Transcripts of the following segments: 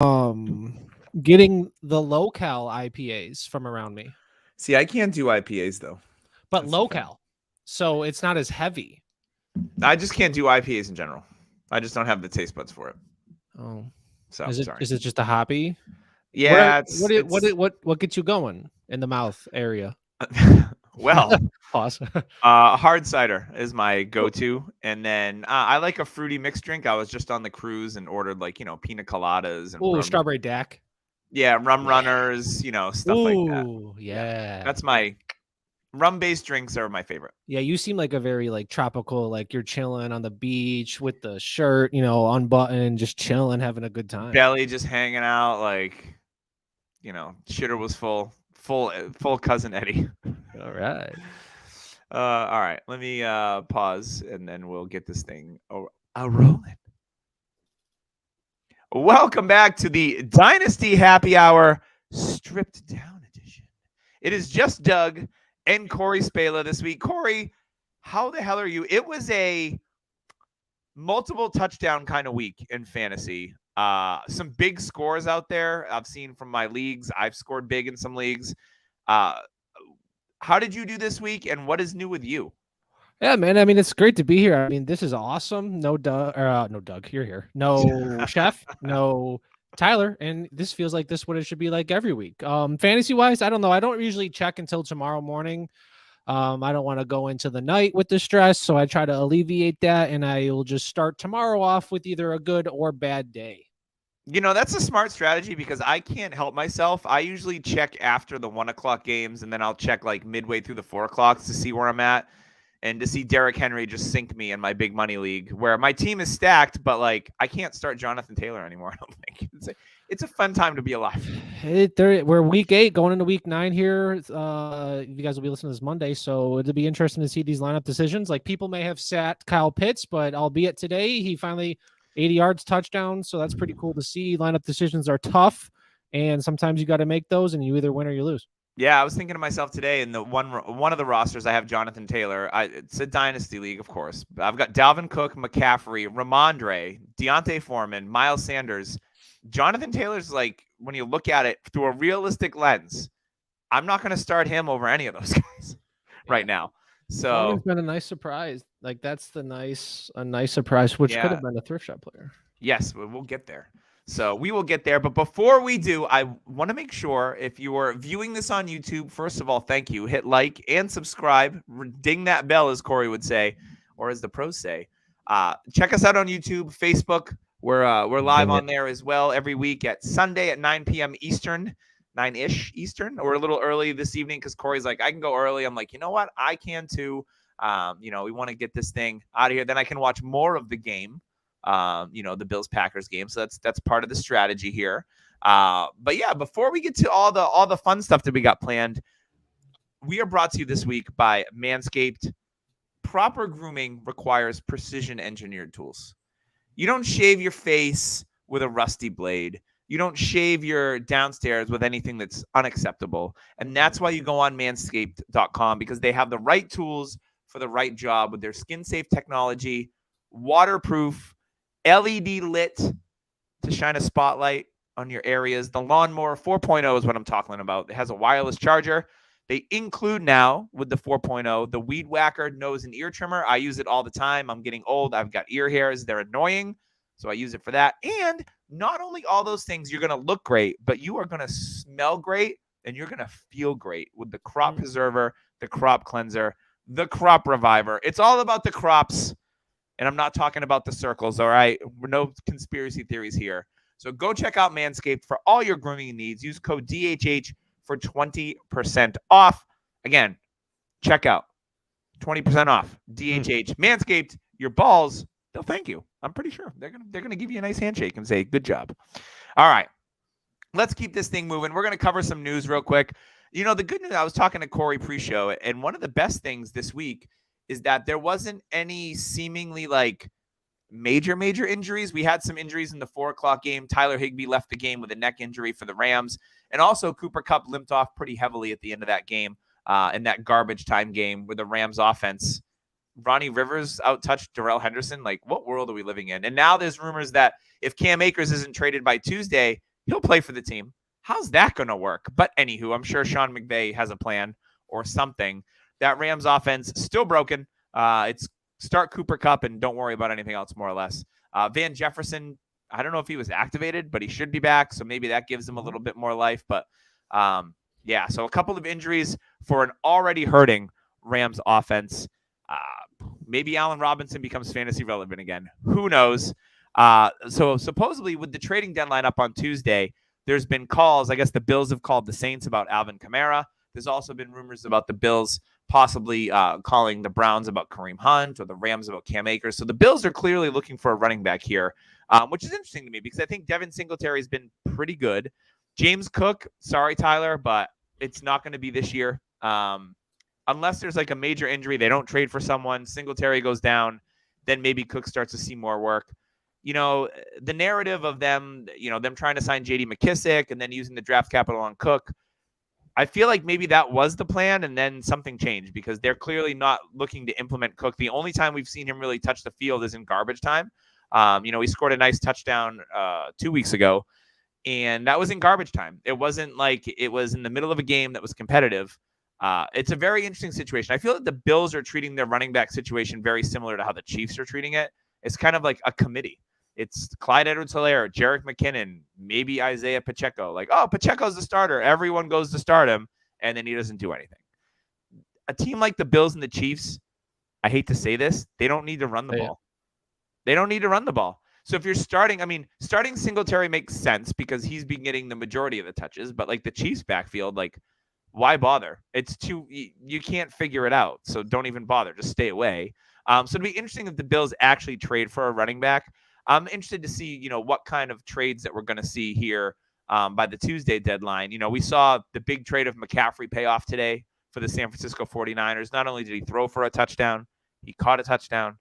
um getting the low-cal IPAs from around me, See, I can't do IPAs though. but That's the thing. low-cal, so it's not as heavy. I just can't do IPAs in general. I just don't have the taste buds for it. Oh, So is it sorry. is it just a hoppy? Yeah, What gets you going in the mouth area? well, Pause. hard cider is my go-to, and then I like a fruity mixed drink. I was just on the cruise and ordered like pina coladas and Ooh, rum. strawberry dac. Yeah, rum Yeah. runners, stuff like that. Ooh, Yeah, yeah. that's my rum-based drinks are my favorite. Yeah, you seem like a very like tropical, like you're chilling on the beach with the shirt, unbuttoned, just chilling, having a good time. Belly just hanging out, like shitter was full cousin Eddie. All right. All right, let me pause and then we'll get this thing rolling. Welcome back to the Dynasty Happy Hour stripped down edition. It is just Doug and Corey Spala this week. Corey, how the hell are you? It was a multiple touchdown kind of week in fantasy. Some big scores out there I've seen from my leagues. I've scored big in some leagues. Uh, how did you do this week, and what is new with you? Yeah, man. I mean, it's great to be here. I mean, this is awesome. No Doug, no Doug, you're here. No Chef, no Tyler, and this feels like this what it should be like every week. Fantasy wise, I don't know. I don't usually check until tomorrow morning. I don't want to go into the night with the stress, so I try to alleviate that, and I will just start tomorrow off with either a good or bad day. That's a smart strategy because I can't help myself. I usually check after the 1 o'clock games, and then I'll check like midway through the 4 o'clocks to see where I'm at and to see Derrick Henry just sink me in my big money league where my team is stacked, but like I can't start Jonathan Taylor anymore. I don't think it's a fun time to be alive. We're week 8 going into week 9 here. You guys will be listening to this Monday, so it'll be interesting to see these lineup decisions. Like people may have sat Kyle Pitts, but albeit today he finally 80 yards touchdown, so that's pretty cool to see. Lineup decisions are tough, and sometimes you got to make those, and you either win or you lose. Yeah, I was thinking to myself today in the one of the rosters I have Jonathan Taylor. It's a dynasty league, of course. I've got Dalvin Cook, McCaffrey, Ramondre, Deontay Foreman, Miles Sanders. Jonathan Taylor's like when you look at it through a realistic lens, I'm not going to start him over any of those guys right now. So Foreman's been a nice surprise. Like that's a nice surprise, which could yeah, have been a thrift shop player. yes, we'll get there. So we will get there. But before we do, I want to make sure if you are viewing this on YouTube, first of all, thank you. Hit like and subscribe. Ding that bell, as Corey would say, or as the pros say. Check us out on YouTube, Facebook. We're live on there as well every week at Sunday at 9 p.m. Eastern, 9-ish Eastern. Or a little early this evening because Corey's like, I can go early. I'm like, you know what? I can too. We want to get this thing out of here. Then I can watch more of the game. The Bills-Packers game. So that's part of the strategy here. But yeah, before we get to all the fun stuff that we got planned, we are brought to you this week by Manscaped. Proper grooming requires precision engineered tools. You don't shave your face with a rusty blade. You don't shave your downstairs with anything that's unacceptable. And that's why you go on manscaped.com because they have the right tools for the right job with their skin-safe technology, waterproof, LED lit to shine a spotlight on your areas. The Lawnmower 4.0 is what I'm talking about. It has a wireless charger. They include now with the 4.0 the Weed Whacker nose and ear trimmer. I use it all the time. I'm getting old. I've got ear hairs. They're annoying. So I use it for that. And not only all those things, you're going to look great, but you are going to smell great and you're going to feel great with the Crop Preserver, the Crop Cleanser, the Crop Reviver. It's all about the crops. And I'm not talking about the circles, all right? No conspiracy theories here. So go check out Manscaped for all your grooming needs. Use code DHH for 20% off. Again, check out 20% off. DHH. Manscaped, your balls, they'll thank you. I'm pretty sure they're gonna give you a nice handshake and say, good job. All right. Let's keep this thing moving. We're going to cover some news real quick. The good news, I was talking to Corey pre-show, and one of the best things this week is that there wasn't any seemingly like major injuries. We had some injuries in the 4 o'clock game. Tyler Higbee left the game with a neck injury for the Rams. And also Cooper Kupp limped off pretty heavily at the end of that game in that garbage time game with the Rams offense. Ronnie Rivers out-touched Darrell Henderson. Like, what world are we living in? And now there's rumors that if Cam Akers isn't traded by Tuesday, He'll play for the team. How's that going to work? But anywho, I'm sure Sean McVay has a plan or something. That Rams offense still broken. It's start Cooper Kupp and don't worry about anything else, more or less. Van Jefferson, I don't know if he was activated, but he should be back. So maybe that gives him a little bit more life. But yeah, so a couple of injuries for an already hurting Rams offense. Maybe Allen Robinson becomes fantasy relevant again. Who knows? So supposedly with the trading deadline up on Tuesday, there's been calls. I guess the Bills have called the Saints about Alvin Kamara. There's also been rumors about the Bills possibly calling the Browns about Kareem Hunt or the Rams about Cam Akers. So the Bills are clearly looking for a running back here, which is interesting to me because I think Devin Singletary has been pretty good. James Cook, sorry, Tyler, but it's not going to be this year. Unless there's like a major injury, they don't trade for someone, Singletary goes down, then maybe Cook starts to see more work. You know, the narrative of them, them trying to sign J.D. McKissick and then using the draft capital on Cook, I feel like maybe that was the plan and then something changed because they're clearly not looking to implement Cook. The only time we've seen him really touch the field is in garbage time. He scored a nice touchdown 2 weeks ago, and that was in garbage time. It wasn't like it was in the middle of a game that was competitive. It's a very interesting situation. I feel that the Bills are treating their running back situation very similar to how the Chiefs are treating it. It's kind of like a committee. It's Clyde Edwards-Helaire, Jerick McKinnon, maybe Isaiah Pacheco. Like, oh, Pacheco's the starter. Everyone goes to start him, and then he doesn't do anything. A team like the Bills and the Chiefs, I hate to say this, they don't need to run the ball. They don't need to run the ball. So if you're starting Singletary makes sense because he's been getting the majority of the touches, but like the Chiefs backfield, like, why bother? It's you can't figure it out. So don't even bother. Just stay away. So it'd be interesting if the Bills actually trade for a running back. I'm interested to see, what kind of trades that we're going to see here by the Tuesday deadline. We saw the big trade of McCaffrey pay off today for the San Francisco 49ers. Not only did he throw for a touchdown, he caught a touchdown,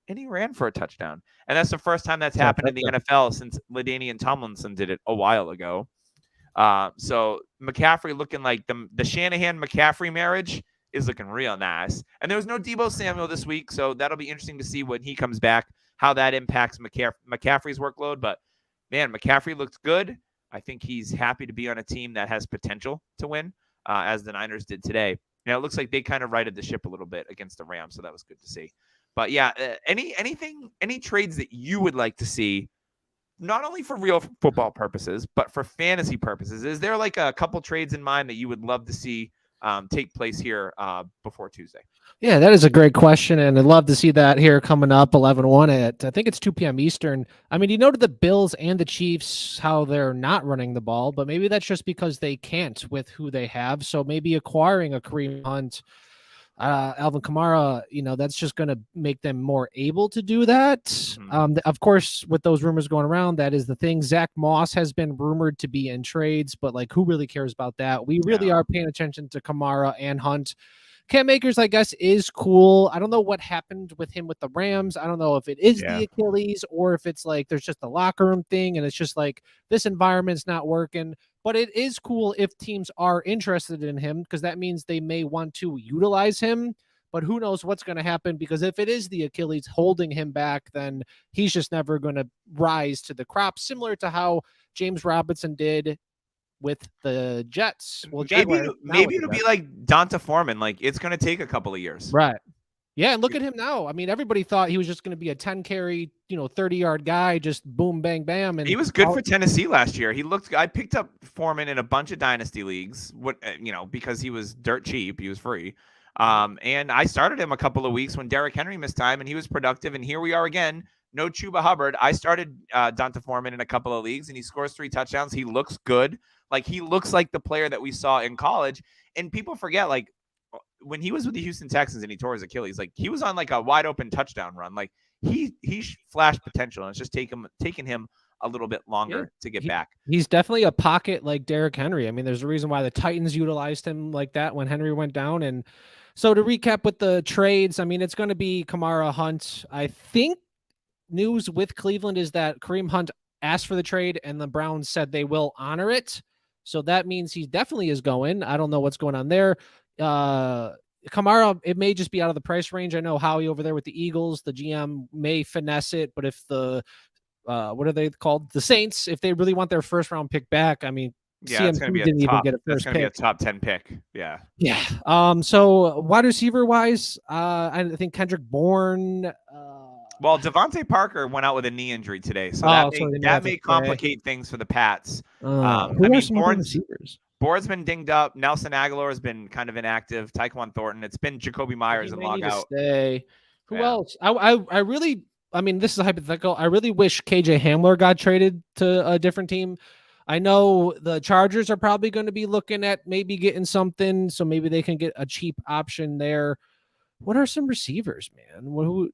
and he ran for a touchdown. And that's the first time that's happened in the NFL since LaDainian Tomlinson did it a while ago. So McCaffrey looking like the Shanahan-McCaffrey marriage is looking real nice. And there was no Deebo Samuel this week, so that'll be interesting to see when he comes back, how that impacts McCaffrey's workload. But, man, McCaffrey looks good. I think he's happy to be on a team that has potential to win, as the Niners did today. Now, it looks like they kind of righted the ship a little bit against the Rams, so that was good to see. But, yeah, any trades that you would like to see, not only for real football purposes, but for fantasy purposes? Is there like a couple trades in mind that you would love to see take place here before Tuesday? Yeah, that is a great question, and I'd love to see that here coming up 11-1 at, I think it's 2 p.m. Eastern. I mean, you noted the Bills and the Chiefs, how they're not running the ball, but maybe that's just because they can't with who they have. So maybe acquiring a Kareem Hunt, Alvin Kamara, that's just going to make them more able to do that. Mm-hmm. Of course, with those rumors going around, that is the thing. Zach Moss has been rumored to be in trades, but like, who really cares about that? We really are paying attention to Kamara and Hunt. Cam Akers, I guess, is cool. I don't know what happened with him with the Rams. I don't know if it is the Achilles or if it's like there's just a locker room thing and it's just like this environment's not working. But it is cool if teams are interested in him because that means they may want to utilize him. But who knows what's going to happen, because if it is the Achilles holding him back, then he's just never going to rise to the crop, similar to how James Robinson did with the Jets. Well, maybe it'll be like Donta Foreman. Like, it's going to take a couple of years. Right. Yeah, and look at him now. I mean, everybody thought he was just going to be a 10-carry, 30-yard guy, just boom, bang, bam. And he was good for Tennessee last year. I picked up Foreman in a bunch of dynasty leagues, because he was dirt cheap. He was free. And I started him a couple of weeks when Derrick Henry missed time, and he was productive. And here we are again. No Chuba Hubbard. I started Donta Foreman in a couple of leagues, and he scores 3 touchdowns. He looks good. Like, he looks like the player that we saw in college. And people forget, like, when he was with the Houston Texans and he tore his Achilles, like, he was on like a wide open touchdown run. Like, he flashed potential, and it's just taking him a little bit longer to get back. He's definitely a pocket like Derrick Henry. I mean, there's a reason why the Titans utilized him like that when Henry went down. And so to recap with the trades, I mean, it's going to be Kamara, Hunt. I think news with Cleveland is that Kareem Hunt asked for the trade and the Browns said they will honor it. So that means he definitely is going. I don't know what's going on there. Kamara, it may just be out of the price range. I know Howie over there with the Eagles, the GM may finesse it, but if the what are they called? The Saints, if they really want their first round pick back. I mean, Yeah, it's gonna CMC be a didn't even top. get a That's first gonna be a pick. top 10 pick. Yeah. Yeah. So wide receiver wise, I think Kendrick Bourne. Well, Devontae Parker went out with a knee injury today, so Oh, so they may that have to may stay. complicate things for the Pats. I Who are mean, some other receivers? Bourd's been dinged up. Nelson Aguilar has been kind of inactive. Tyquan Thornton. It's been Jacoby Myers He and may log need to out. stay. Who Yeah. else? I really. I mean, this is a hypothetical. I really wish KJ Hamler got traded to a different team. I know the Chargers are probably going to be looking at maybe getting something, so maybe they can get a cheap option there. What are some receivers, man?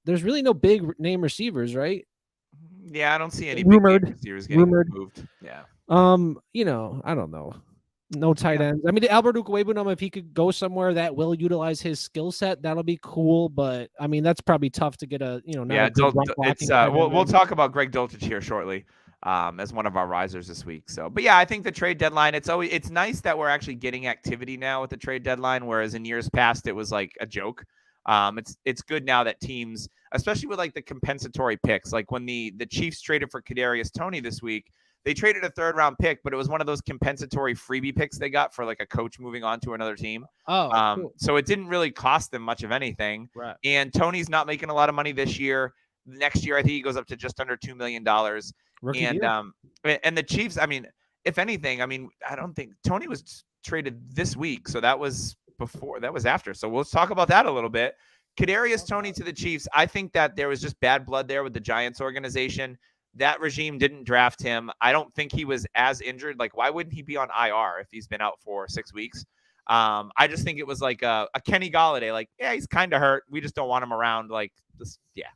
There's really no big name receivers, right? Yeah, I don't see any big Rumored, name receivers getting moved. Yeah. I don't know. No tight ends. I mean, Albert Ukwebunam, if he could go somewhere that will utilize his skill set, that'll be cool. But I mean, that's probably tough to get a not a good run blocking. We'll talk about Greg Dulcich here shortly, as one of our risers this week. So, but yeah, I think the trade deadline. It's nice that we're actually getting activity now with the trade deadline, whereas in years past it was like a joke. It's good now that teams, especially with like the compensatory picks, like when the Chiefs traded for Kadarius Toney this week. They traded a 3rd round pick, but it was one of those compensatory freebie picks they got for like a coach moving on to another team. Cool. So it didn't really cost them much of anything. Right. And Toney's not making a lot of money this year. Next year, I think he goes up to just under $2 million. And the Chiefs, I mean, if anything, I mean, I don't think Toney was traded this week. So that was after. So we'll talk about that a little bit. Kadarius Toney to the Chiefs. I think that there was just bad blood there with the Giants organization. That regime didn't draft him. I don't think he was as injured. Like, why wouldn't he be on IR if he's been out for 6 weeks? I just think it was like a Kenny Golladay. Like, yeah, he's kind of hurt. We just don't want him around. Like, this, yeah.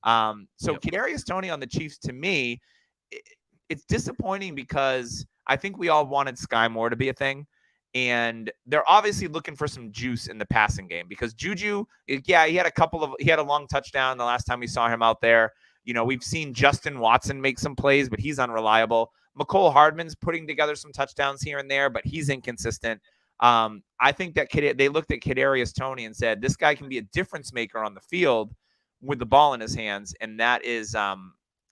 Kadarius Toney on the Chiefs, to me, it's disappointing because I think we all wanted Sky Moore to be a thing. And they're obviously looking for some juice in the passing game because Juju, yeah, he had a long touchdown the last time we saw him out there. You know, we've seen Justin Watson make some plays, but he's unreliable. McCole Hardman's putting together some touchdowns here and there, but he's inconsistent. I think that they looked at Kadarius Toney and said, this guy can be a difference maker on the field with the ball in his hands, and that is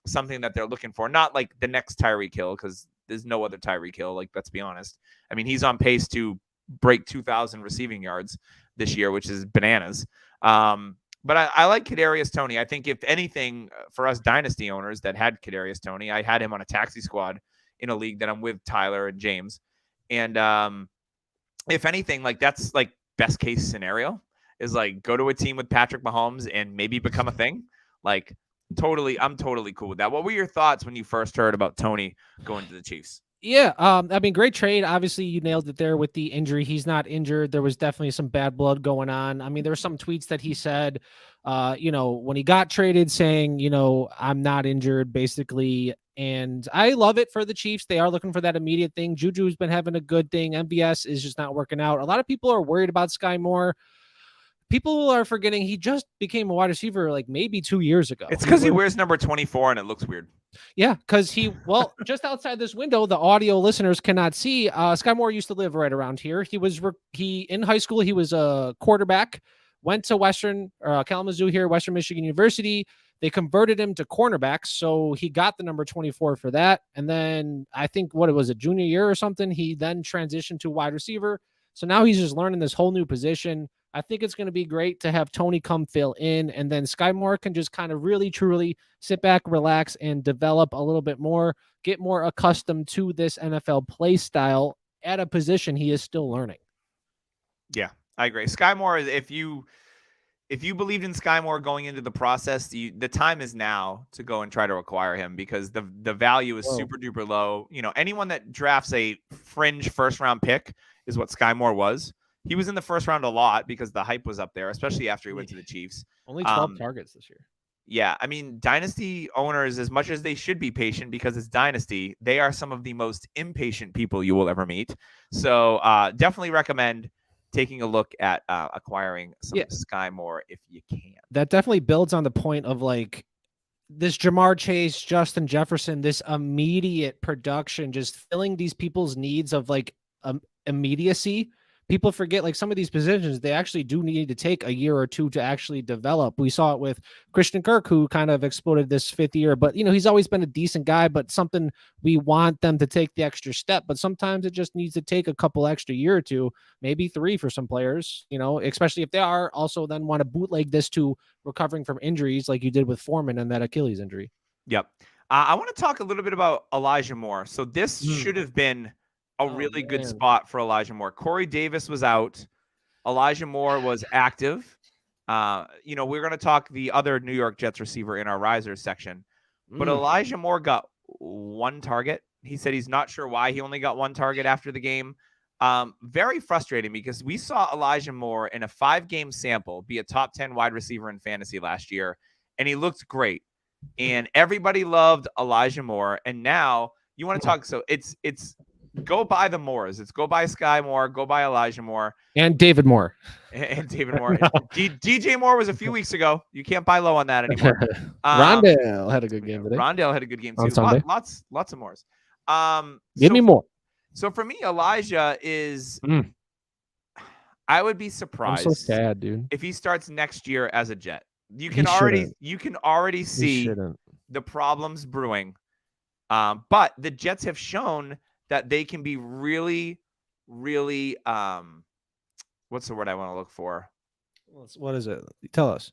something that they're looking for. Not like the next Tyreek Hill, because there's no other Tyreek Hill. Like, let's be honest. I mean, he's on pace to break 2,000 receiving yards this year, which is bananas. But I like Kadarius Toney. I think if anything, for us dynasty owners that had Kadarius Toney, I had him on a taxi squad in a league that I'm with Tyler and James. And if anything, like that's like best case scenario is like go to a team with Patrick Mahomes and maybe become a thing. Like I'm totally cool with that. What were your thoughts when you first heard about Toney going to the Chiefs? Yeah, I mean, great trade. Obviously, you nailed it there with the injury. He's not injured. There was definitely some bad blood going on. I mean, there were some tweets that he said, when he got traded saying, I'm not injured, basically. And I love it for the Chiefs. They are looking for that immediate thing. Juju's been having a good thing. MVS is just not working out. A lot of people are worried about Sky Moore. People are forgetting he just became a wide receiver like maybe 2 years ago. It's because he wears number 24 and it looks weird. Yeah, because just outside this window, the audio listeners cannot see. Sky Moore used to live right around here. He in high school, he was a quarterback, went to Kalamazoo here, Western Michigan University. They converted him to cornerback, so he got the number 24 for that. And then I think a junior year or something, he then transitioned to wide receiver. So now he's just learning this whole new position. I think it's going to be great to have Toney come fill in, and then Sky Moore can just kind of really, truly sit back, relax, and develop a little bit more, get more accustomed to this NFL play style at a position he is still learning. Yeah, I agree. Sky Moore, if you believed in Sky Moore going into the process, the time is now to go and try to acquire him because the value is super duper low. Anyone that drafts a fringe first round pick is what Sky Moore was. He was in the first round a lot because the hype was up there, especially after he went to the Chiefs. Only 12 targets this year. Yeah, I mean, dynasty owners, as much as they should be patient because it's dynasty, they are some of the most impatient people you will ever meet. So definitely recommend taking a look at acquiring some Sky Moore if you can. That definitely builds on the point of like this Jamar Chase, Justin Jefferson, this immediate production, just filling these people's needs of like immediacy. people forget like some of these positions, they actually do need to take a year or two to actually develop. We saw it with Christian Kirk, who kind of exploded this 5th year, but he's always been a decent guy, but something we want them to take the extra step, but sometimes it just needs to take a couple extra year or two, maybe 3 for some players, especially if they are also then want to bootleg this to recovering from injuries like you did with Foreman and that Achilles injury. Yep. I want to talk a little bit about Elijah Moore. So this should have been a really good spot for Elijah Moore. Corey Davis was out. Elijah Moore was active. We're going to talk the other New York Jets receiver in our risers section, but Elijah Moore got 1 target. He said he's not sure why he only got 1 target after the game. Very frustrating because we saw Elijah Moore in a 5-game sample be a top 10 wide receiver in fantasy last year, and he looked great. And everybody loved Elijah Moore. And now you want to talk. So it's go buy the Moores. It's go buy Sky Moore, go buy Elijah Moore. And David Moore. And David Moore. DJ Moore was a few weeks ago. You can't buy low on that anymore. Rondale had a good game today. Rondale had a good game too. Lots of Moores. Give me more. So for me, Elijah is I would be surprised. I'm so sad, dude. If he starts next year as a Jet. You can already see the problems brewing. But the Jets have shown that they can be really, really what's the word I want to look for? What is it? Tell us.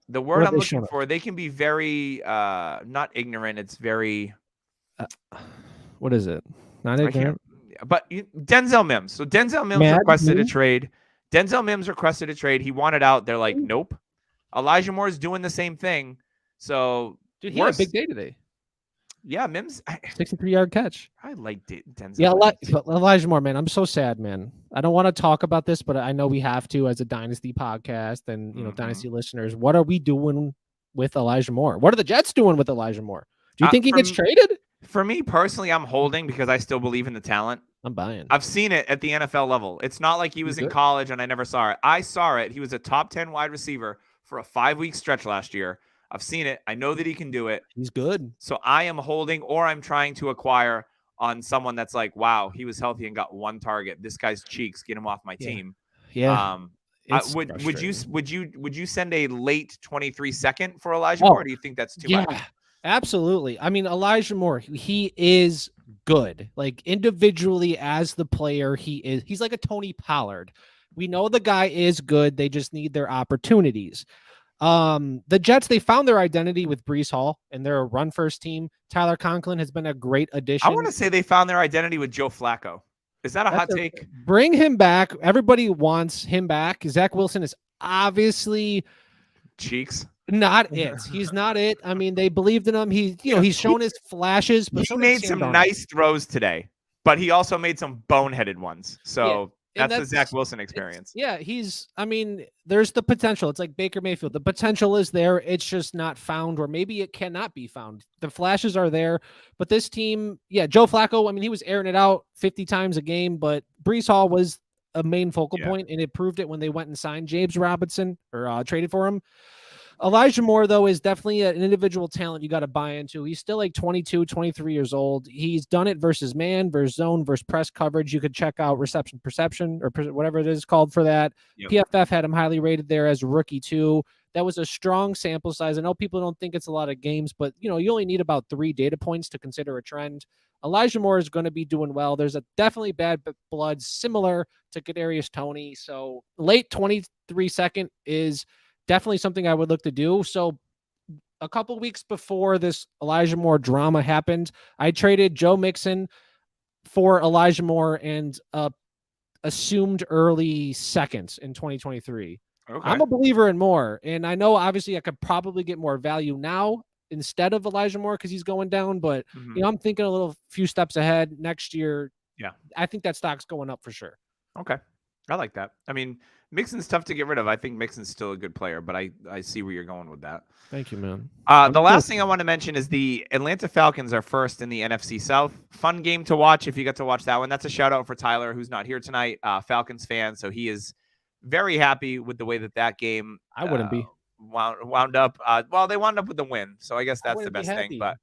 The word I'm looking for, they can be very not ignorant, it's very what is it? Not ignorant. But Denzel Mims. So Denzel Mims requested a trade. Denzel Mims requested a trade. He wanted out. They're like, nope. Elijah Moore is doing the same thing. So, dude, he had a big day today. Yeah, Mims. 63-yard catch. I like Denzel. Yeah, Elijah Moore, man. I'm so sad, man. I don't want to talk about this, but I know we have to as a Dynasty podcast and, Dynasty listeners. What are we doing with Elijah Moore? What are the Jets doing with Elijah Moore? Do you think he gets traded? For me personally, I'm holding because I still believe in the talent. I'm buying. I've seen it at the NFL level. It's not like he was in college and I never saw it. I saw it. He was a top 10 wide receiver for a 5-week stretch last year. I've seen it. I know that he can do it. He's good. So I am holding, or I'm trying to acquire on someone that's like, wow, he was healthy and got 1 target. This guy's cheeks, get him off my team. Yeah. Would you send a late 23 second for Elijah Moore? Or do you think that's too much? Absolutely. I mean, Elijah Moore, he is good. Like individually as the player, he's like a Tony Pollard. We know the guy is good. They just need their opportunities. The Jets, they found their identity with Breece Hall and they're a run first team. Tyler Conklin has been a great addition. I want to say they found their identity with Joe Flacco. Is that a hot take? Bring him back. Everybody wants him back. Zach Wilson is obviously cheeks. Not it. He's not it. I mean, they believed in him. He's shown his flashes, but he made some nice throws today, but he also made some boneheaded ones. So that's the Zach Wilson experience. There's the potential. It's like Baker Mayfield. The potential is there. It's just not found, or maybe it cannot be found. The flashes are there, but this team, Joe Flacco, I mean, he was airing it out 50 times a game, but Breece Hall was a main focal point, and it proved it when they went and signed James Robinson or traded for him. Elijah Moore, though, is definitely an individual talent you got to buy into. He's still like 22, 23 years old. He's done it versus man, versus zone, versus press coverage. You could check out reception perception or whatever it is called for that. Yep. PFF had him highly rated there as a rookie, too. That was a strong sample size. I know people don't think it's a lot of games, but, you only need about 3 data points to consider a trend. Elijah Moore is going to be doing well. There's a definitely bad blood similar to Kadarius Toney. So late 23 second is definitely something I would look to do. So a couple weeks before this Elijah Moore drama happened, I traded Joe Mixon for Elijah Moore and assumed early seconds in 2023. Okay. I'm a believer in Moore, and I know obviously I could probably get more value now instead of Elijah Moore because he's going down, but I'm thinking a few steps ahead next year. Yeah, I think that stock's going up for sure. Okay, I like that. I mean, Mixon's tough to get rid of. I think Mixon's still a good player, but I see where you're going with that. Thank you, man. The last thing I want to mention is the Atlanta Falcons are first in the NFC South. Fun game to watch if you got to watch that one. That's a shout out for Tyler, who's not here tonight, Falcons fan. So he is very happy with the way that game I wouldn't be wound up. Well, they wound up with the win. So I guess that's the best thing. But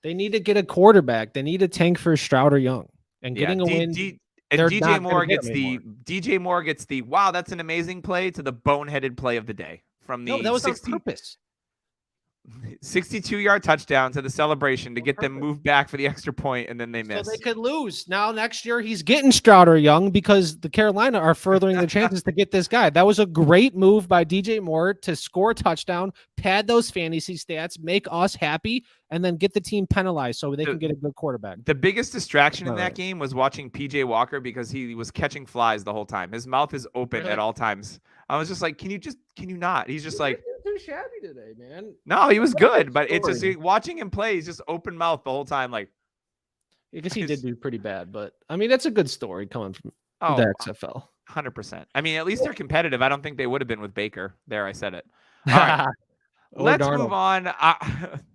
they need to get a quarterback. They need a tank for Stroud or Young. And getting a win. And they're DJ not Moore gonna get gets him the anymore. DJ Moore gets the wow, that's an amazing play to the boneheaded play of the day from No, the that was on purpose. 62-yard touchdown to the celebration to On get them purpose. moved back for the extra point, and then they So miss. they could lose. Now next year he's getting Strouder Young because the Carolina are furthering their chances to get this guy. That was a great move by DJ Moore to score a touchdown, pad those fantasy stats, make us happy, and then get the team penalized so they can get a good quarterback. The biggest distraction in that Right. game was watching PJ Walker because he was catching flies the whole time. His mouth is open Really? at all times. I was just like, can you not? He's just like, too shabby today, man. no, he was What a good good, but it's just story. watching him play. He's just open mouth the whole time. Like, Because he did do pretty bad, but I mean that's a good story coming from oh, the XFL. 100%. I mean, at least they're competitive. I don't think they would have been with Baker. There, I said it. All right, let's move on. I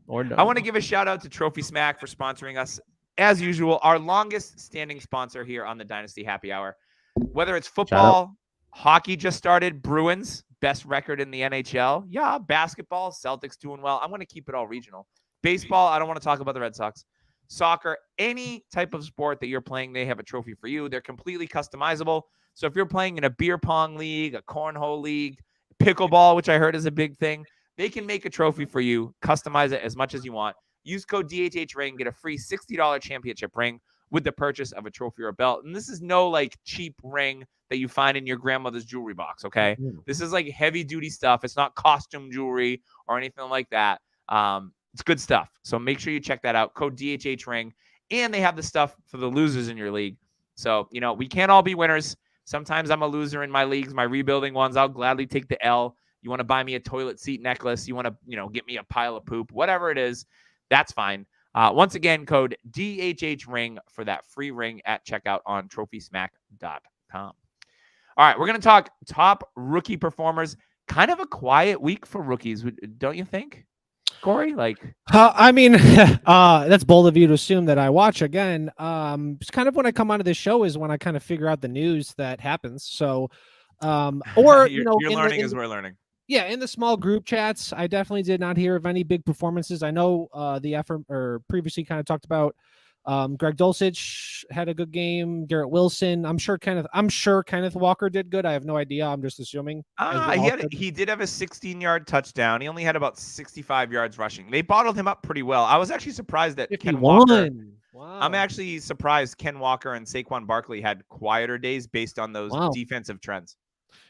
want to give a shout out to Trophy Smack for sponsoring us. As usual, our longest standing sponsor here on the Dynasty Happy Hour. Whether it's football, hockey just started, Bruins, best record in the NHL. Yeah, basketball, Celtics doing well. I'm going to keep it all regional. Baseball, I don't want to talk about the Red Sox. Soccer, any type of sport that you're playing, they have a trophy for you. They're completely customizable. So if you're playing in a beer pong league, a cornhole league, pickleball, which I heard is a big thing, they can make a trophy for you, customize it as much as you want. Use code DHHRing, get a free $60 championship ring with the purchase of a trophy or a belt. And this is no like cheap ring that you find in your grandmother's jewelry box, okay? This is like heavy duty stuff. It's not costume jewelry or anything like that. It's good stuff. So make sure you check that out. Code DHHRing. And they have the stuff for the losers in your league. So, you know, we can't all be winners. Sometimes I'm a loser in my leagues, my rebuilding ones. I'll gladly take the L. You want to buy me a toilet seat necklace. You want to, you know, get me a pile of poop, whatever it is. That's fine. Once again, code DHHRing for that free ring at checkout on TrophySmack.com. All right, we're going to talk top rookie performers. Kind of a quiet week for rookies, don't you think, Corey? Like, I mean, that's bold of you to assume that I watch again. It's kind of when I come onto this show is when I kind of figure out the news that happens. So, or you're learning as we're learning. Yeah, in the small group chats, I definitely did not hear of any big performances. I know the effort or previously kind of talked about Greg Dulcich had a good game. Garrett Wilson. I'm sure Kenneth Walker did good. I have no idea. I'm just assuming. He did have a 16-yard touchdown. He only had about 65 yards rushing. They bottled him up pretty well. I was actually surprised that 51. Ken Walker. Wow. I'm actually surprised Ken Walker and Saquon Barkley had quieter days based on those defensive trends.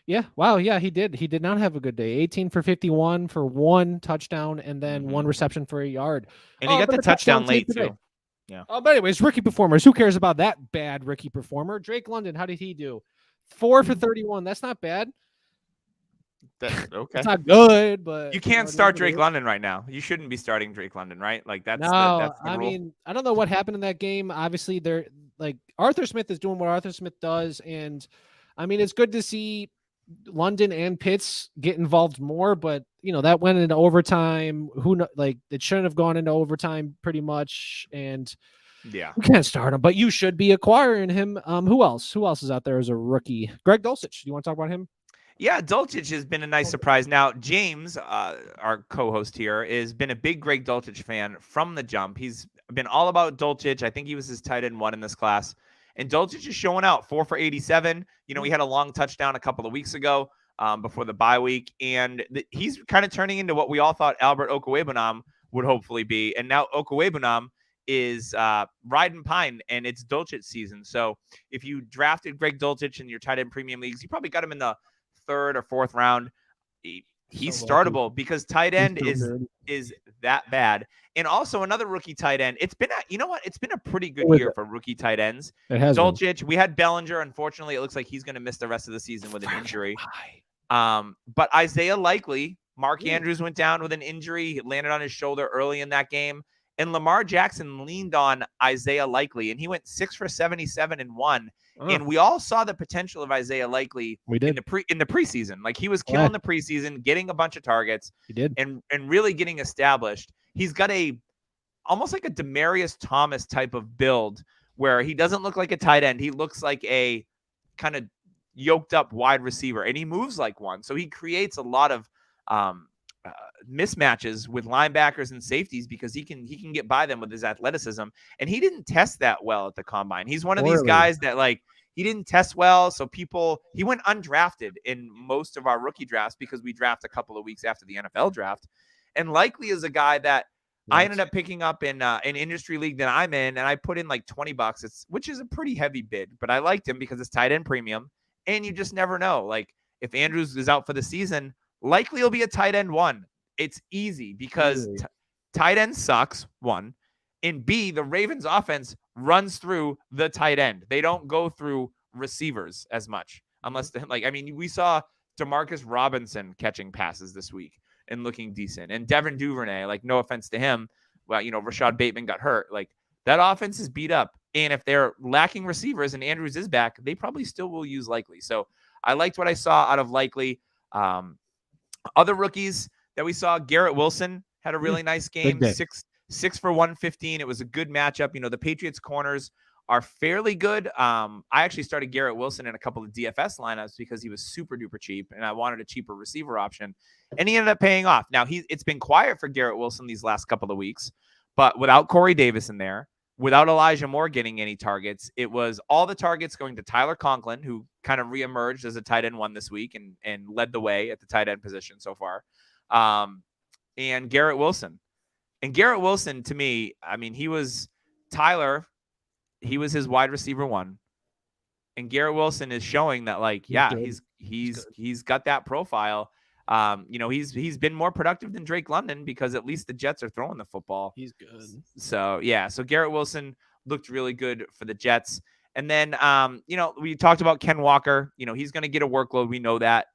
Yeah. Wow. Yeah, he did. He did not have a good day. 18 for 51 for one touchdown and then one reception for a yard. And he got the touchdown late too. Yeah. But anyways, rookie performers. Who cares about that bad rookie performer? Drake London. How did he do? 4 for 31. That's not bad. That's okay. It's not good, but you can't start Drake London right now. You shouldn't be starting Drake London, right? Like that's the rule. I mean, I don't know what happened in that game. Obviously, they're like Arthur Smith is doing what Arthur Smith does, and I mean, it's good to see London and Pitts get involved more, but you know that went into overtime. It shouldn't have gone into overtime pretty much, and yeah, you can't start him, but you should be acquiring him. Who else is out there as a rookie? Greg Dulcich. Do you want to talk about him? Yeah, Dulcich has been a nice surprise. Now, James, our co-host here, has been a big Greg Dulcich fan from the jump. He's been all about Dulcich. I think he was his tight end 1 in this class. And Dulcich is showing out 4 for 87. You know, he had a long touchdown a couple of weeks ago before the bye week. And he's kind of turning into what we all thought Albert Okwuegbunam would hopefully be. And now Okwuegbunam is riding pine, and it's Dulcich season. So if you drafted Greg Dulcich in your tight end premium leagues, you probably got him in the 3rd or 4th round. He's startable because tight end is that bad. And also another rookie tight end. It's been a pretty good year for rookie tight ends. It has Dulcich. We had Bellinger. Unfortunately, it looks like he's going to miss the rest of the season with an injury. But Isaiah Likely, Mark Andrews went down with an injury. He landed on his shoulder early in that game. And Lamar Jackson leaned on Isaiah Likely, and he went 6 for 77 and 1. And we all saw the potential of Isaiah Likely in the preseason. Like he was killing the preseason, getting a bunch of targets. He did. And really getting established. He's got almost like a Demaryius Thomas type of build where he doesn't look like a tight end. He looks like a kind of yoked up wide receiver, and he moves like one. So he creates a lot of mismatches with linebackers and safeties because he can get by them with his athleticism. And he didn't test that well at the combine. He's one of these guys that like he didn't test well. So he went undrafted in most of our rookie drafts because we draft a couple of weeks after the NFL draft. And Likely is a guy that I ended up picking up in an industry league that I'm in, and I put in like $20, which is a pretty heavy bid, but I liked him because it's tight end premium, and you just never know. Like if Andrews is out for the season, Likely he'll be a tight end 1. It's easy because tight end sucks, 1. And B, the Ravens offense runs through the tight end. They don't go through receivers as much unless we saw Demarcus Robinson catching passes this week and looking decent. And Devin Duvernay, like no offense to him, well, Rashad Bateman got hurt. Like that offense is beat up. And if they're lacking receivers and Andrews is back, they probably still will use Likely. So I liked what I saw out of Likely. Other rookies that we saw, Garrett Wilson had a really nice game. 6 for 115. It was a good matchup. The Patriots corners are fairly good. I actually started Garrett Wilson in a couple of DFS lineups because he was super duper cheap and I wanted a cheaper receiver option, and he ended up paying off. Now it's been quiet for Garrett Wilson these last couple of weeks, but without Corey Davis in there, without Elijah Moore getting any targets, it was all the targets going to Tyler Conklin, who kind of reemerged as a tight end 1 this week and led the way at the tight end position so far. And Garrett Wilson. And Garrett Wilson, to me, he was his wide receiver 1. And Garrett Wilson is showing that, he's got that profile. He's been more productive than Drake London because at least the Jets are throwing the football. He's good. So Garrett Wilson looked really good for the Jets. And then, we talked about Ken Walker. He's going to get a workload. We know that.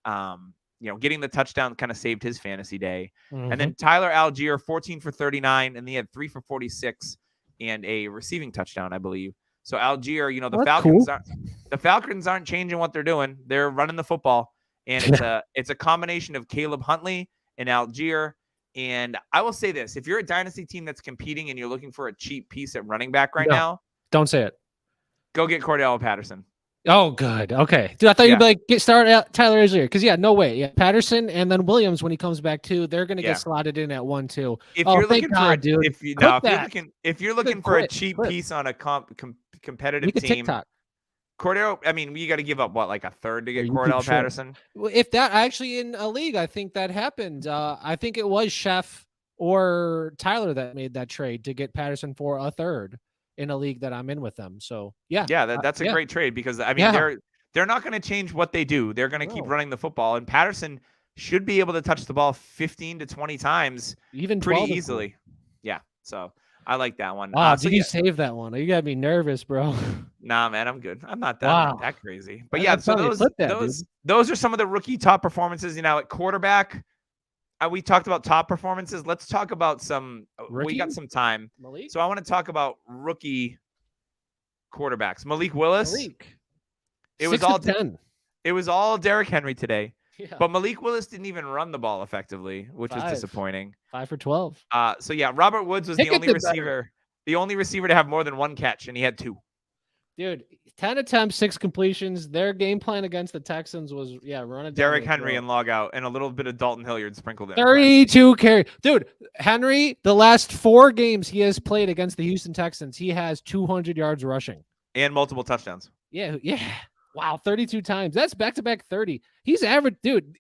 Getting the touchdown kind of saved his fantasy day. Mm-hmm. And then Tyler Algier, 14 for 39, and he had 3 for 46 and a receiving touchdown, I believe. So Algier, the Falcons aren't changing what they're doing. They're running the football, and it's a combination of Caleb Huntley and Algier. And I will say this: if you're a dynasty team that's competing and you're looking for a cheap piece at running back now, don't say it. Go get Cordell Patterson. Oh, good. Okay. Dude, I thought you'd be like, get started out Tyler Algier. Because, no way. Yeah, Patterson and then Williams, when he comes back, too, they're going to get slotted in at 1, 2. If you're looking for if you're looking for a cheap piece on a competitive team, TikTok. Cordell, you got to give up, like a third to get Cordell Patterson? Well, if that actually in a league, I think that happened. I think it was Chef or Tyler that made that trade to get Patterson for a third in a league that I'm in with them. So that's a great trade because they're not going to change what they do. They're going to keep running the football, and Patterson should be able to touch the ball 15 to 20 times, even pretty easily. Yeah, so I like that one. Did you save that one? You gotta be nervous, bro. Nah, man, I'm good. I'm not that crazy. But those are some of the rookie top performances. At quarterback. We talked about top performances. Let's talk about some. We got some time. Malik? So I want to talk about rookie quarterbacks. Malik Willis. It was all 10. It was all Derrick Henry today. Yeah. But Malik Willis didn't even run the ball effectively, which was disappointing. 5 for 12. Robert Woods was the only receiver to have more than 1 catch, and he had 2. Dude, 10 attempts, 6 completions. Their game plan against the Texans was, run it down. Derrick Henry and log out, and a little bit of Dalton Hilliard sprinkled in. 32 carry. Dude, Henry, the last 4 games he has played against the Houston Texans, he has 200 yards rushing. And multiple touchdowns. Yeah. Wow, 32 times. That's back-to-back 30. He's average. Dude,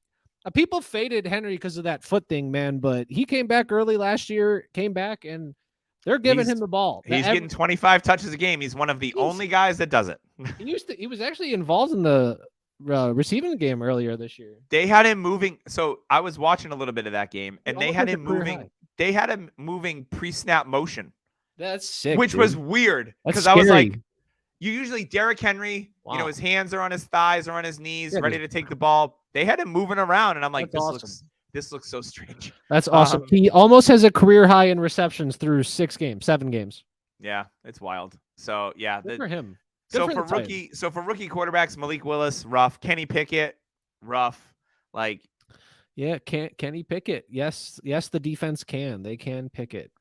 people faded Henry because of that foot thing, man, but he came back early last year, and they're giving him the ball. He's getting 25 touches a game. He's one of the only guys that does it. He was actually involved in the receiving game earlier this year. They had him moving. So I was watching a little bit of that game, and they had him moving. They had him moving pre-snap motion. That's sick. Which was weird because I was like, you usually Derrick Henry, his hands are on his thighs or on his knees, ready to take the ball. They had him moving around, and I'm like, this looks so strange. That's awesome. He almost has a career high in receptions through 7 games. Yeah, it's wild. So good for him. So for rookie quarterbacks, Malik Willis, rough. Kenny Pickett, rough. Kenny Pickett. Yes, the defense can. They can pick it.